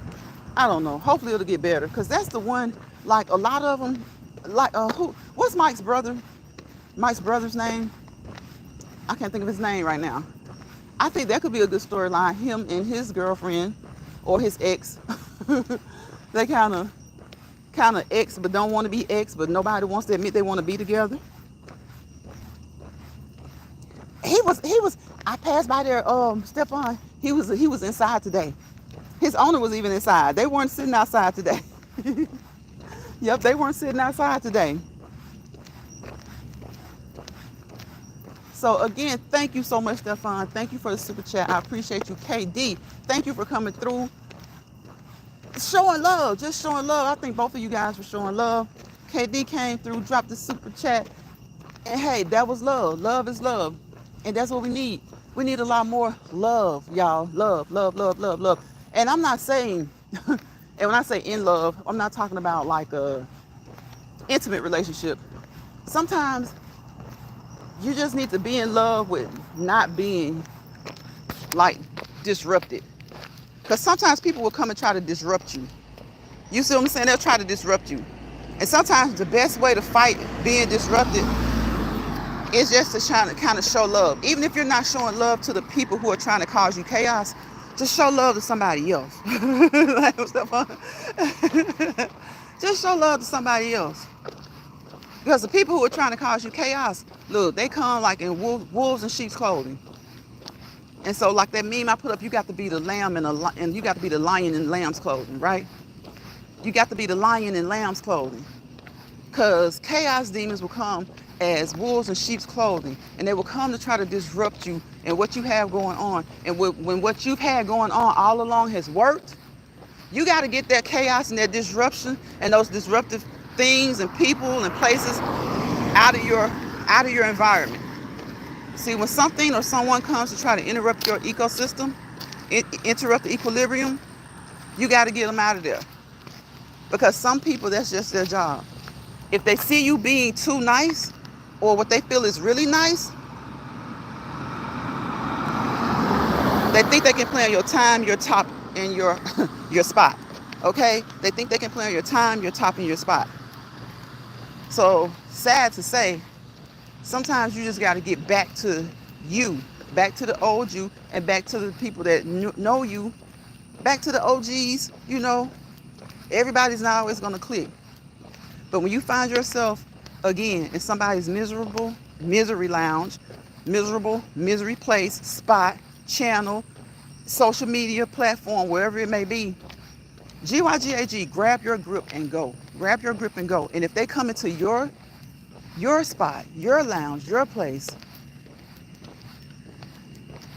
I don't know. Hopefully it'll get better. Because that's the one, like a lot of them, like, what's Mike's brother? Mike's brother's name? I can't think of his name right now. I think that could be a good storyline. Him and his girlfriend or his ex. They kind of ex but don't want to be ex, but nobody wants to admit they want to be together. He was, I passed by there, Stephon. He was inside today. His owner was even inside. They weren't sitting outside today. Yep, they weren't sitting outside today. So again, thank you so much, Stephon. Thank you for the super chat. I appreciate you. KD, thank you for coming through. Showing love, just showing love. I think both of you guys were showing love. KD came through, dropped the super chat. And hey, that was love. Love is love. And that's what we need. We need a lot more love, y'all. Love, love, love, love, love. And I'm not saying, and when I say in love, I'm not talking about like a intimate relationship. Sometimes you just need to be in love with not being like disrupted. Because sometimes people will come and try to disrupt you. You see what I'm saying? They'll try to disrupt you. And sometimes the best way to fight being disrupted is just to try to kind of show love. Even if you're not showing love to the people who are trying to cause you chaos, just show love to somebody else. Just show love to somebody else. Because the people who are trying to cause you chaos, look, they come like in wolves in sheep's clothing. And so like that meme I put up, you got to be the lamb and you got to be the lion in lamb's clothing, right? You got to be the lion in lamb's clothing. Because chaos demons will come as wolves in sheep's clothing, and they will come to try to disrupt you and what you have going on. And when what you've had going on all along has worked, you got to get that chaos and that disruption and those disruptive things and people and places out of your environment. See, when something or someone comes to try to interrupt your ecosystem, interrupt the equilibrium, you got to get them out of there. Because some people, that's just their job. If they see you being too nice, or what they feel is really nice, they think they can play on your time, your top, and your spot. Okay? They think they can play on your time, your top, and your spot. So, sad to say, sometimes you just got to get back to you, back to the old you, and back to the people that know you, back to the OGs. Everybody's not always going to click. But when you find yourself, again, in somebody's misery lounge, misery place, spot, channel, social media platform, wherever it may be, GYGAG, grab your grip and go. Grab your grip and go. And if they come into your spot, your lounge, your place,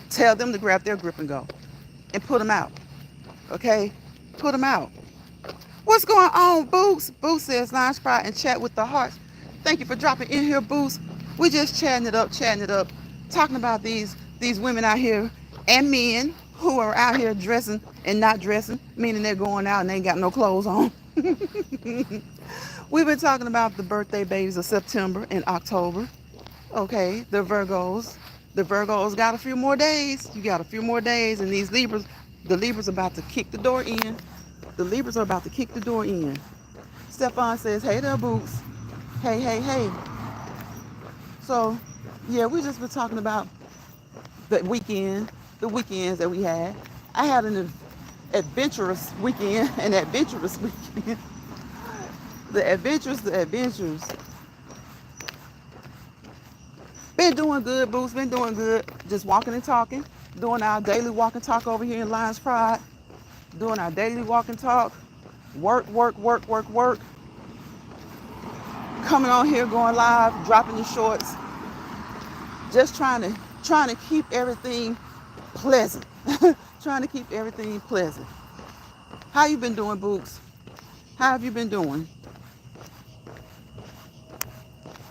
tell them to grab their grip and go. And put them out. Okay? Put them out. What's going on, Boots? Boots says, line spot and chat with the hearts. Thank you for dropping in here, Boots. We just chatting it up, talking about these women out here and men who are out here dressing and not dressing, meaning they're going out and they ain't got no clothes on. We've been talking about the birthday babies of September and October. Okay, the Virgos. The Virgos got a few more days. You got a few more days, and these Libras, the Libras are about to kick the door in. The Libras are about to kick the door in. Stefan says, hey there, Boots. Hey, hey, hey. So, yeah, we just been talking about the weekends that we had. I had an adventurous weekend, an adventurous weekend. The adventures. Been doing good, Boots. Been doing good. Just walking and talking. Doing our daily walk and talk over here in Lions Pride. Doing our daily walk and talk. Work. Coming on here, going live, dropping the shorts. Just trying to keep everything pleasant. Trying to keep everything pleasant. How you been doing, Boots? How have you been doing?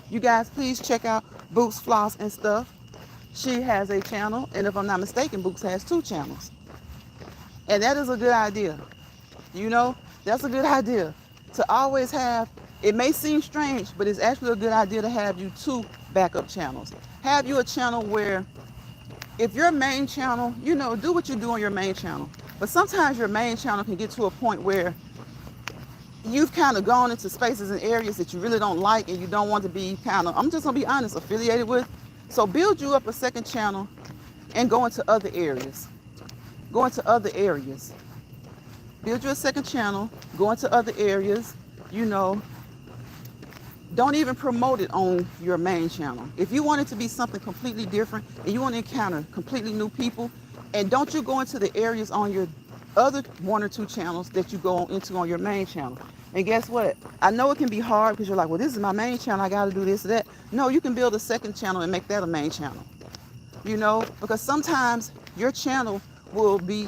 You guys, please check out Boots Floss and Stuff. She has a channel, and if I'm not mistaken, Boots has 2 channels. And that is a good idea. You know, that's a good idea. To always have, it may seem strange, but it's actually a good idea to have you 2 backup channels. Have you a channel where, if your main channel, you know, do what you do on your main channel. But sometimes your main channel can get to a point where you've kind of gone into spaces and areas that you really don't like and you don't want to be kind of, I'm just going to be honest, affiliated with. So build you up a second channel and go into other areas. Go into other areas. Build you a second channel, go into other areas, you know. Don't even promote it on your main channel. If you want it to be something completely different and you want to encounter completely new people, and don't you go into the areas on your other 1 or 2 channels that you go into on your main channel. And guess what? I know it can be hard because you're like, well, this is my main channel. I got to do this or that. No, you can build a second channel and make that a main channel. You know, because sometimes your channel will be,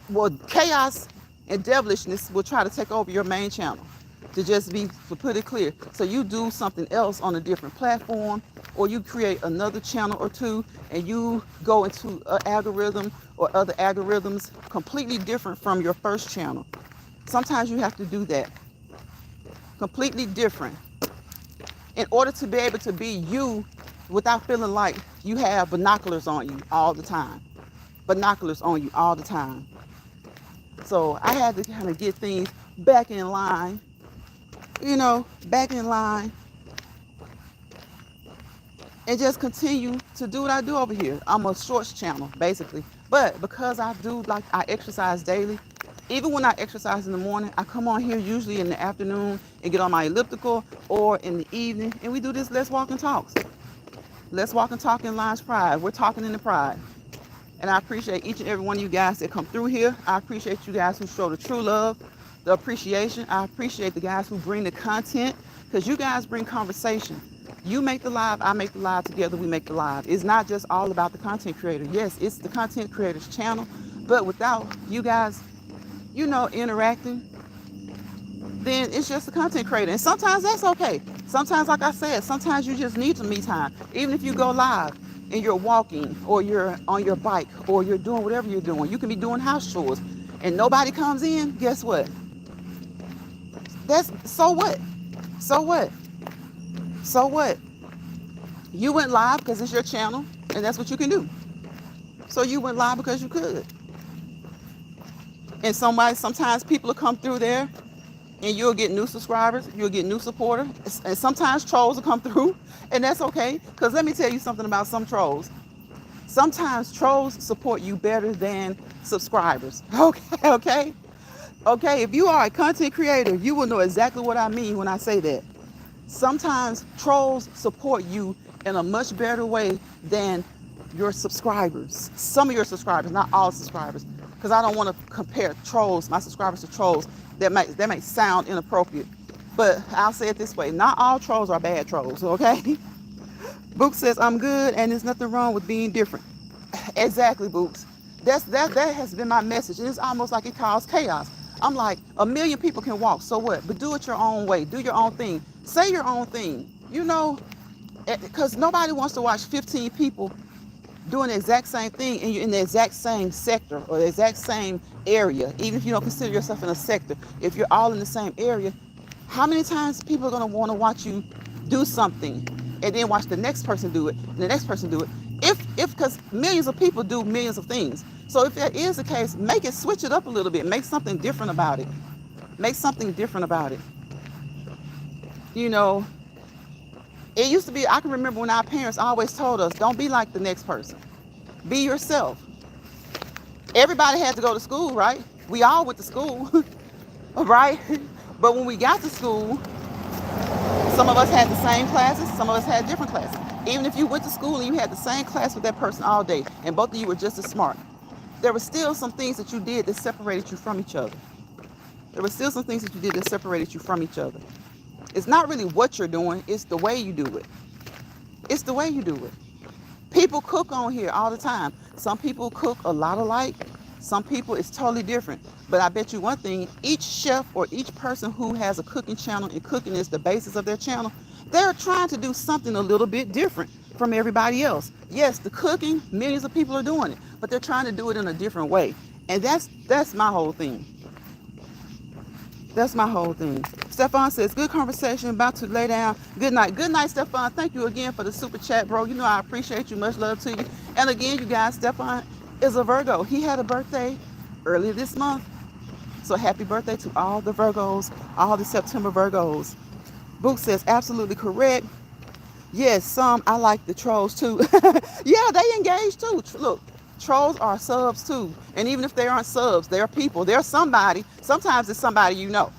well, chaos and devilishness will try to take over your main channel. To put it clear. So you do something else on a different platform, or you create another channel or 2 and you go into an algorithm or other algorithms completely different from your first channel. Sometimes you have to do that. Completely different. In order to be able to be you without feeling like you have binoculars on you all the time. Binoculars on you all the time. So I had to kind of get things back in line. You know, back in line, and just continue to do what I do over here. I'm a shorts channel, basically. But because I exercise daily, even when I exercise in the morning, I come on here usually in the afternoon and get on my elliptical, or in the evening, and we do this Let's Walk and Talks. Let's Walk and Talk in Lions Pride. We're talking in the pride. And I appreciate each and every one of you guys that come through here. I appreciate you guys who show the true love, the appreciation. I appreciate the guys who bring the content, because you guys bring conversation. You make the live, I make the live, together we make the live. It's not just all about the content creator. Yes, it's the content creator's channel, but without you guys, you know, interacting, then it's just the content creator. And sometimes that's okay. Sometimes, like I said, sometimes you just need some me time. Even if you go live and you're walking, or you're on your bike, or you're doing whatever you're doing. You can be doing house chores and nobody comes in. Guess what? So what? You went live because it's your channel, and that's what you can do. So you went live because you could. And sometimes people will come through there, and you'll get new subscribers, you'll get new supporters, and sometimes trolls will come through, and that's okay. Because let me tell you something about some trolls. Sometimes trolls support you better than subscribers. Okay. If you are a content creator, you will know exactly what I mean when I say that. Sometimes trolls support you in a much better way than your subscribers. Some of your subscribers, not all subscribers, because I don't want to compare trolls, my subscribers, to trolls. That might sound inappropriate, but I'll say it this way: not all trolls are bad trolls. Okay. Book says I'm good, and there's nothing wrong with being different. Exactly, Boots. That has been my message, and it's almost like it caused chaos. I'm like, 1 million people can walk, so what? But do it your own way. Do your own thing. Say your own thing. You know, Because nobody wants to watch 15 people doing the exact same thing and you're in the exact same sector or the exact same area. Even if you don't consider yourself in a sector, if you're all in the same area, how many times people are going to want to watch you do something and then watch the next person do it and the next person do it? If because millions of people do millions of things. So if that is the case, make it, switch it up a little bit, make something different about it. Make something different about it. You know, it used to be, I can remember when our parents always told us, don't be like the next person. Be yourself. Everybody had to go to school, right? We all went to school, right? But when we got to school, some of us had the same classes, some of us had different classes. Even if you went to school and you had the same class with that person all day and both of you were just as smart, there were still some things that you did that separated you from each other. There were still some things that you did that separated you from each other. It's not really what you're doing, it's the way you do it. It's the way you do it. People cook on here all the time. Some people cook a lot alike. Some people it's totally different. But I bet you one thing, each chef or each person who has a cooking channel and cooking is the basis of their channel, they're trying to do something a little bit different from everybody else. Yes, the cooking, millions of people are doing it, but they're trying to do it in a different way. And that's my whole thing. That's my whole thing. Stefan says, good conversation, about to lay down. Good night. Good night, Stefan. Thank you again for the super chat, bro. You know I appreciate you. Much love to you. And again, you guys, Stefan is a Virgo. He had a birthday earlier this month. So happy birthday to all the Virgos, all the September Virgos. Book says, absolutely correct. Yes, some, I like the trolls too. Yeah, they engage too. Look, trolls are subs too. And even if they aren't subs, they're people. They're somebody. Sometimes it's somebody you know.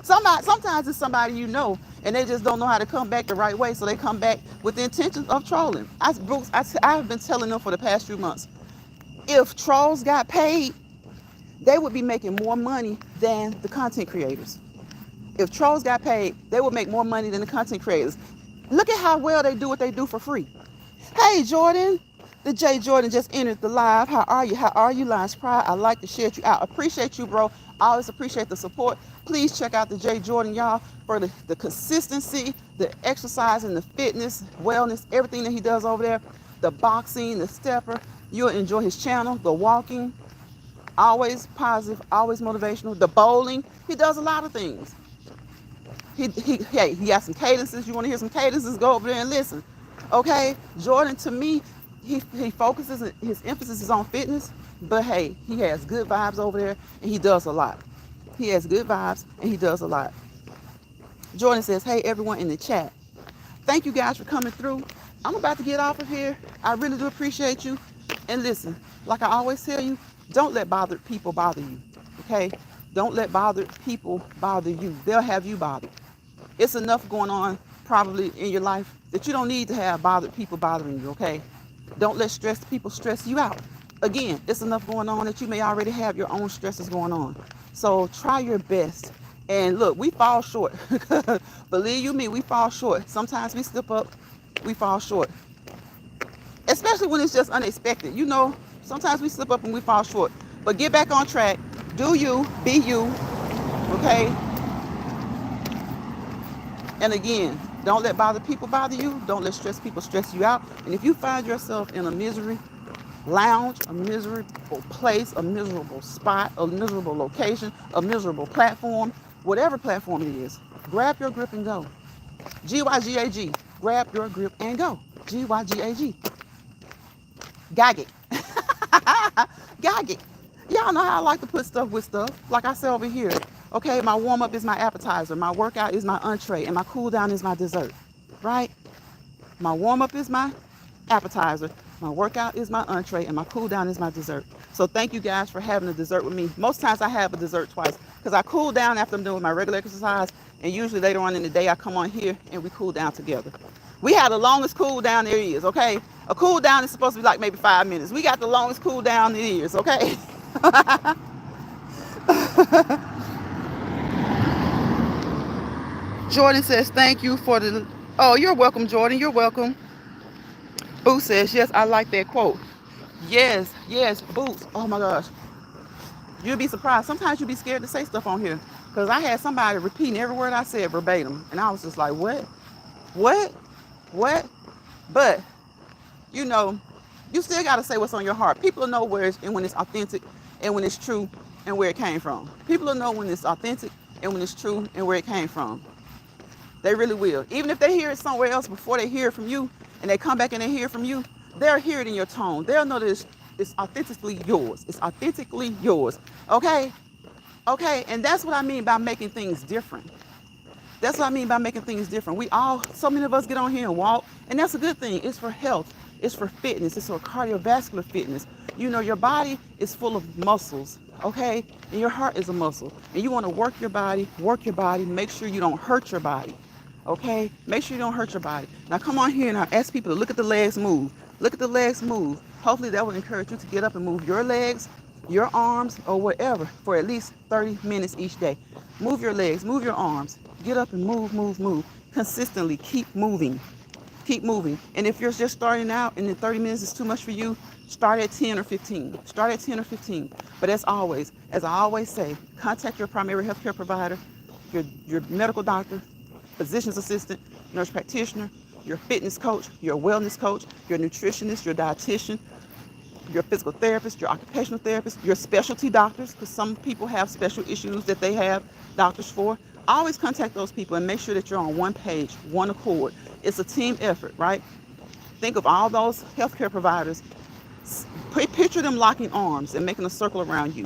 Sometimes it's somebody you know, and they just don't know how to come back the right way, so they come back with the intentions of trolling. I've been telling them for the past few months, if trolls got paid, they would be making more money than the content creators. If trolls got paid, they would make more money than the content creators. Look at how well they do what they do for free. Hey, Jordan. The J Jordan just entered the live. How are you? How are you, Lions Pride? I like to share you out. Appreciate you, bro. I always appreciate the support. Please check out the J Jordan, y'all, for the consistency, the exercise and the fitness, wellness, everything that he does over there. The boxing, the stepper. You'll enjoy his channel. The walking, always positive, always motivational. The bowling. He does a lot of things. He got some cadences. You want to hear some cadences? Go over there and listen. Okay, Jordan, to me, he focuses, his emphasis is on fitness, but hey, he has good vibes over there and he does a lot. He has good vibes and he does a lot. Jordan says, hey, everyone in the chat. Thank you guys for coming through. I'm about to get off of here. I really do appreciate you. And listen, like I always tell you, don't let bothered people bother you, okay? Don't let bothered people bother you. They'll have you bothered. It's enough going on probably in your life that you don't need to have bothered people bothering you, okay? Don't let stressed people stress you out. Again, it's enough going on that you may already have your own stresses going on. So try your best. And look, we fall short. Believe you me, we fall short. Sometimes we slip up, we fall short. Especially when it's just unexpected. You know, sometimes we slip up and we fall short. But get back on track. Do you, be you, okay? And again, don't let bothered people bother you. Don't let stressed people stress you out. And if you find yourself in a misery lounge, a miserable place, a miserable spot, a miserable location, a miserable platform, whatever platform it is, grab your grip and go. G-Y-G-A-G. Grab your grip and go. G-Y-G-A-G. Gag it. Gag it. Y'all know how I like to put stuff with stuff. Like I said over here. Okay, my warm-up is my appetizer. My workout is my entree. And my cool-down is my dessert. Right? My warm-up is my appetizer. My workout is my entree. And my cool-down is my dessert. So thank you guys for having a dessert with me. Most times I have a dessert twice. Because I cool down after I'm doing my regular exercise. And usually later on in the day, I come on here and we cool down together. We have the longest cool down there is, okay? A cool down is supposed to be like maybe 5 minutes. We got the longest cool down there is, okay? Jordan says, thank you for the... Oh, you're welcome, Jordan. You're welcome. Boo says, yes, I like that quote. Yes, yes, Boots. Oh, my gosh. You'll be surprised. Sometimes you'll be scared to say stuff on here. Because I had somebody repeating every word I said verbatim. And I was just like, what? What? What? But, you know, you still got to say what's on your heart. People will know where it's, and when it's authentic and when it's true and where it came from. People will know when it's authentic and when it's true and where it came from. They really will. Even if they hear it somewhere else before they hear it from you and they come back and they hear it from you, they'll hear it in your tone. They'll know that it's authentically yours. It's authentically yours. Okay? Okay? And that's what I mean by making things different. That's what I mean by making things different. So many of us get on here and walk, and that's a good thing. It's for health. It's for fitness. It's for cardiovascular fitness. You know, your body is full of muscles, okay? And your heart is a muscle. And you want to work your body, make sure you don't hurt your body, okay? Make sure you don't hurt your body. Now come on here and I ask people to look at the legs move. Look at the legs move. Hopefully that will encourage you to get up and move your legs, your arms, or whatever for at least 30 minutes each day. Move your legs, move your arms. Get up and move, move, move. Consistently keep moving. Keep moving. And if you're just starting out and then 30 minutes is too much for you, start at 10 or 15. Start at 10 or 15. But as I always say, contact your primary healthcare provider, your medical doctor, physician's assistant, nurse practitioner, your fitness coach, your wellness coach, your nutritionist, your dietitian, your physical therapist, your occupational therapist, your specialty doctors, because some people have special issues that they have doctors for. Always contact those people and make sure that you're on one page, one accord. It's a team effort, right? Think of all those healthcare providers. Picture them locking arms and making a circle around you.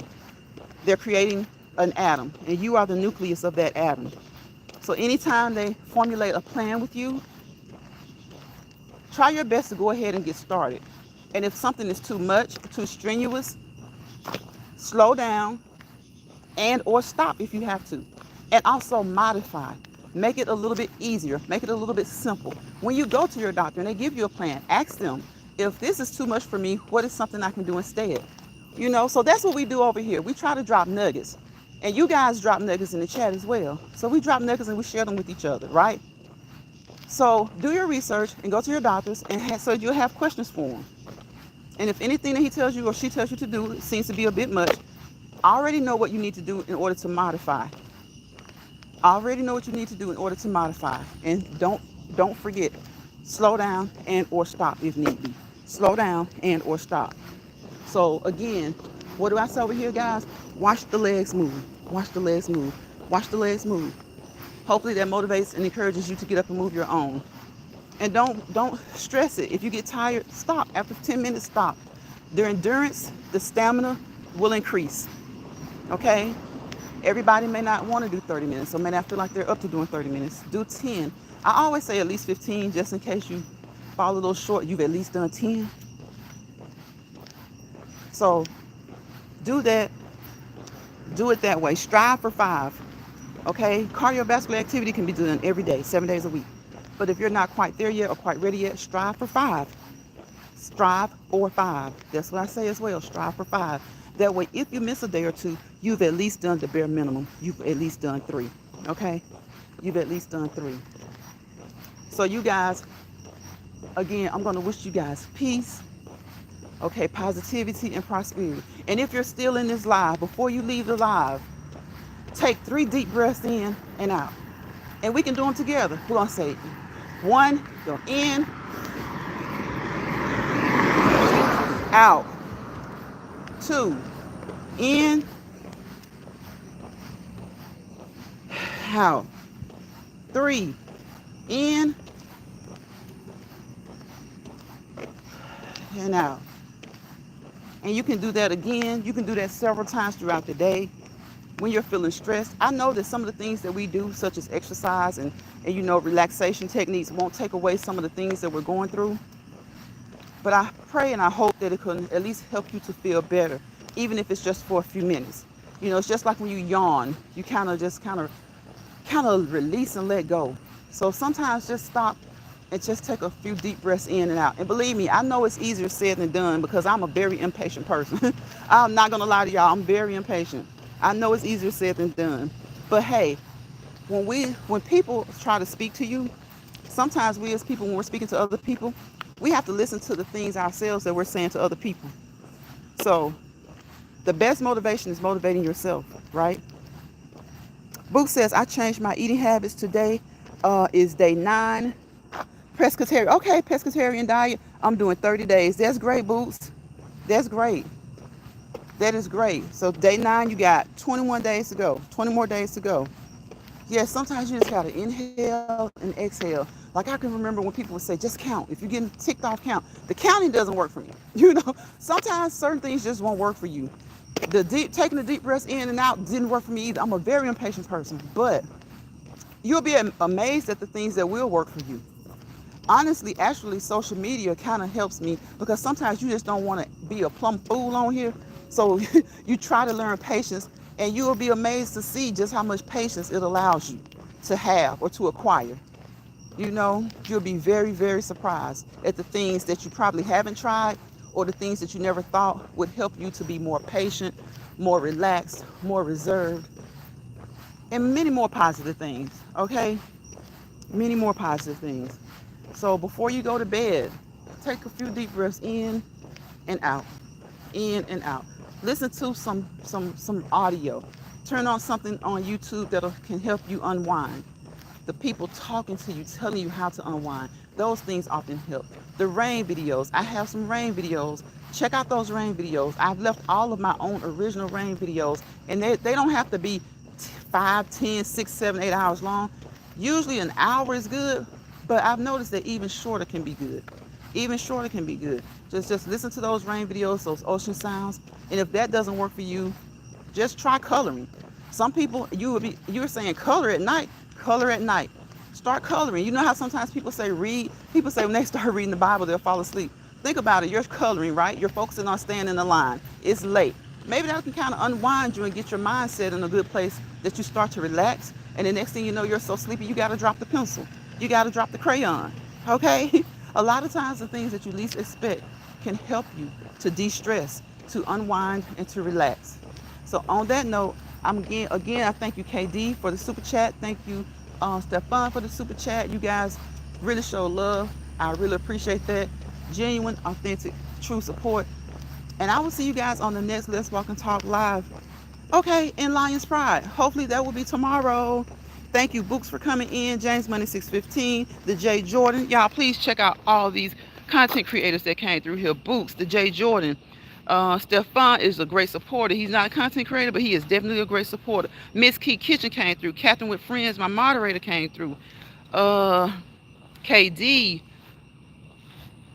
They're creating an atom, and you are the nucleus of that atom. So anytime they formulate a plan with you, try your best to go ahead and get started. And if something is too much, too strenuous, slow down and or stop if you have to. And also modify. Make it a little bit easier. Make it a little bit simple. When you go to your doctor and they give you a plan, ask them, if this is too much for me, what is something I can do instead? You know, so that's what we do over here. We try to drop nuggets. And you guys drop nuggets in the chat as well. So we drop nuggets and we share them with each other, right? So do your research and go to your doctors, and so you'll have questions for them. And if anything that he tells you or she tells you to do seems to be a bit much, already know what you need to do in order to modify. Already know what you need to do in order to modify. And don't forget, slow down and or stop if need be. Slow down and or stop. So again, what do I say over here, guys? Watch the legs move. Watch the legs move. Watch the legs move. Hopefully that motivates and encourages you to get up and move your own. And don't stress it. If you get tired, stop. After 10 minutes, stop. The endurance, the stamina will increase. Okay? Everybody may not want to do 30 minutes, or may not feel like they're up to doing 30 minutes. Do 10. I always say at least 15, just in case you fall a little short, you've at least done 10. So do that. Do it that way. Strive for 5. Okay? Cardiovascular activity can be done every day, 7 days a week. But if you're not quite there yet or quite ready yet, strive for 5. Strive for 5. That's what I say as well. Strive for 5. That way, if you miss a day or two, you've at least done the bare minimum. You've at least done 3. Okay? You've at least done 3. So you guys, again, I'm going to wish you guys peace. Okay? Positivity and prosperity. And if you're still in this live, before you leave the live, take 3 deep breaths in and out. And we can do them together. We're going to say 1, go in, out. 2, in, out. 3, in, and out. And you can do that again. You can do that several times throughout the day. When you're feeling stressed, I know that some of the things that we do, such as exercise and you know, relaxation techniques, won't take away some of the things that we're going through. But I pray and I hope that it can at least help you to feel better, even if it's just for a few minutes. You know, it's just like when you yawn, you kind of release and let go. So sometimes just stop and just take a few deep breaths in and out. And believe me, I know it's easier said than done because I'm a very impatient person. I'm not going to lie to y'all, I'm very impatient. I know it's easier said than done. But hey, when people try to speak to you, sometimes we as people, when we're speaking to other people, we have to listen to the things ourselves that we're saying to other people. So the best motivation is motivating yourself, right? Book says, I changed my eating habits. Today is day 9. Pescatarian. Okay, pescatarian diet. I'm doing 30 days. That's great, Boots. That's great. That is great. So day 9, you got 21 days to go. 20 more days to go. Yeah, sometimes you just gotta inhale and exhale. Like I can remember when people would say, just count. If you're getting ticked off, count. The counting doesn't work for me. Sometimes certain things just won't work for you. Taking the deep breaths in and out didn't work for me either. I'm a very impatient person, but you'll be amazed at the things that will work for you. Honestly, actually, social media kind of helps me because sometimes you just don't want to be a plumb fool on here. So you try to learn patience, and you will be amazed to see just how much patience it allows you to have or to acquire. You'll be very, very surprised at the things that you probably haven't tried or the things that you never thought would help you to be more patient, more relaxed, more reserved, and many more positive things, okay? Many more positive things. So before you go to bed, take a few deep breaths and out, in and out. Listen to some audio. Turn on something on YouTube that can help you unwind. The people talking to you, telling you how to unwind. Those things often help. The rain videos. I have some rain videos. Check out those rain videos. I've left all of my own original rain videos, and they don't have to be 5, 10, 6, 7, 8 hours long. Usually an hour is good, but I've noticed that even shorter can be good. Even shorter can be good. Just listen to those rain videos, those ocean sounds, and if that doesn't work for you, just try coloring. Some people, you're saying color at night. Color at night. Start coloring. You know how sometimes people say read? People say when they start reading the Bible, they'll fall asleep. Think about it. You're coloring, right? You're focusing on staying in the line. It's late. Maybe that can kind of unwind you and get your mindset in a good place that you start to relax. And the next thing you know, you're so sleepy, you got to drop the pencil. You got to drop the crayon. Okay? A lot of times the things that you least expect can help you to de-stress, to unwind, and to relax. So on that note, I thank you, KD, for the super chat. Thank you, Stefan, for the super chat. You guys really show love. I really appreciate that. Genuine, authentic, true support. And I will see you guys on the next Let's Walk and Talk Live. Okay, in Lion's Pride. Hopefully that will be tomorrow. Thank you, Books, for coming in. James Money 615, the J Jordan. Y'all, please check out all these content creators that came through here. Books, the J Jordan. Stefan is a great supporter. He's not a content creator, but he is definitely a great supporter. Miss Key Kitchen came through. Catherine with Friends, my moderator, came through. KD.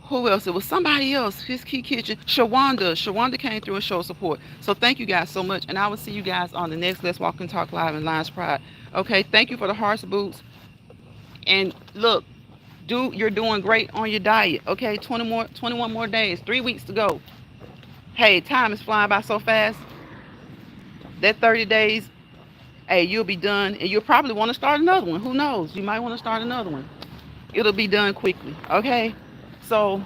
Who else? It was somebody else. His Key Kitchen. Shawanda came through and showed support. So thank you guys so much. And I will see you guys on the next Let's Walk and Talk Live in Lions Pride. Okay, thank you for the hearts, Boots. And look, you're doing great on your diet. Okay, 21 more days, 3 weeks to go. Hey, time is flying by so fast. That 30 days, hey, you'll be done. And you'll probably want to start another one. Who knows? You might want to start another one. It'll be done quickly. Okay? So,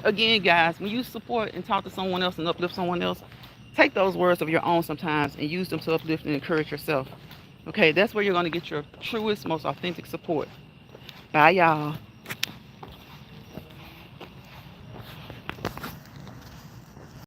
again, guys, when you support and talk to someone else and uplift someone else, take those words of your own sometimes and use them to uplift and encourage yourself. Okay? That's where you're going to get your truest, most authentic support. Bye, y'all.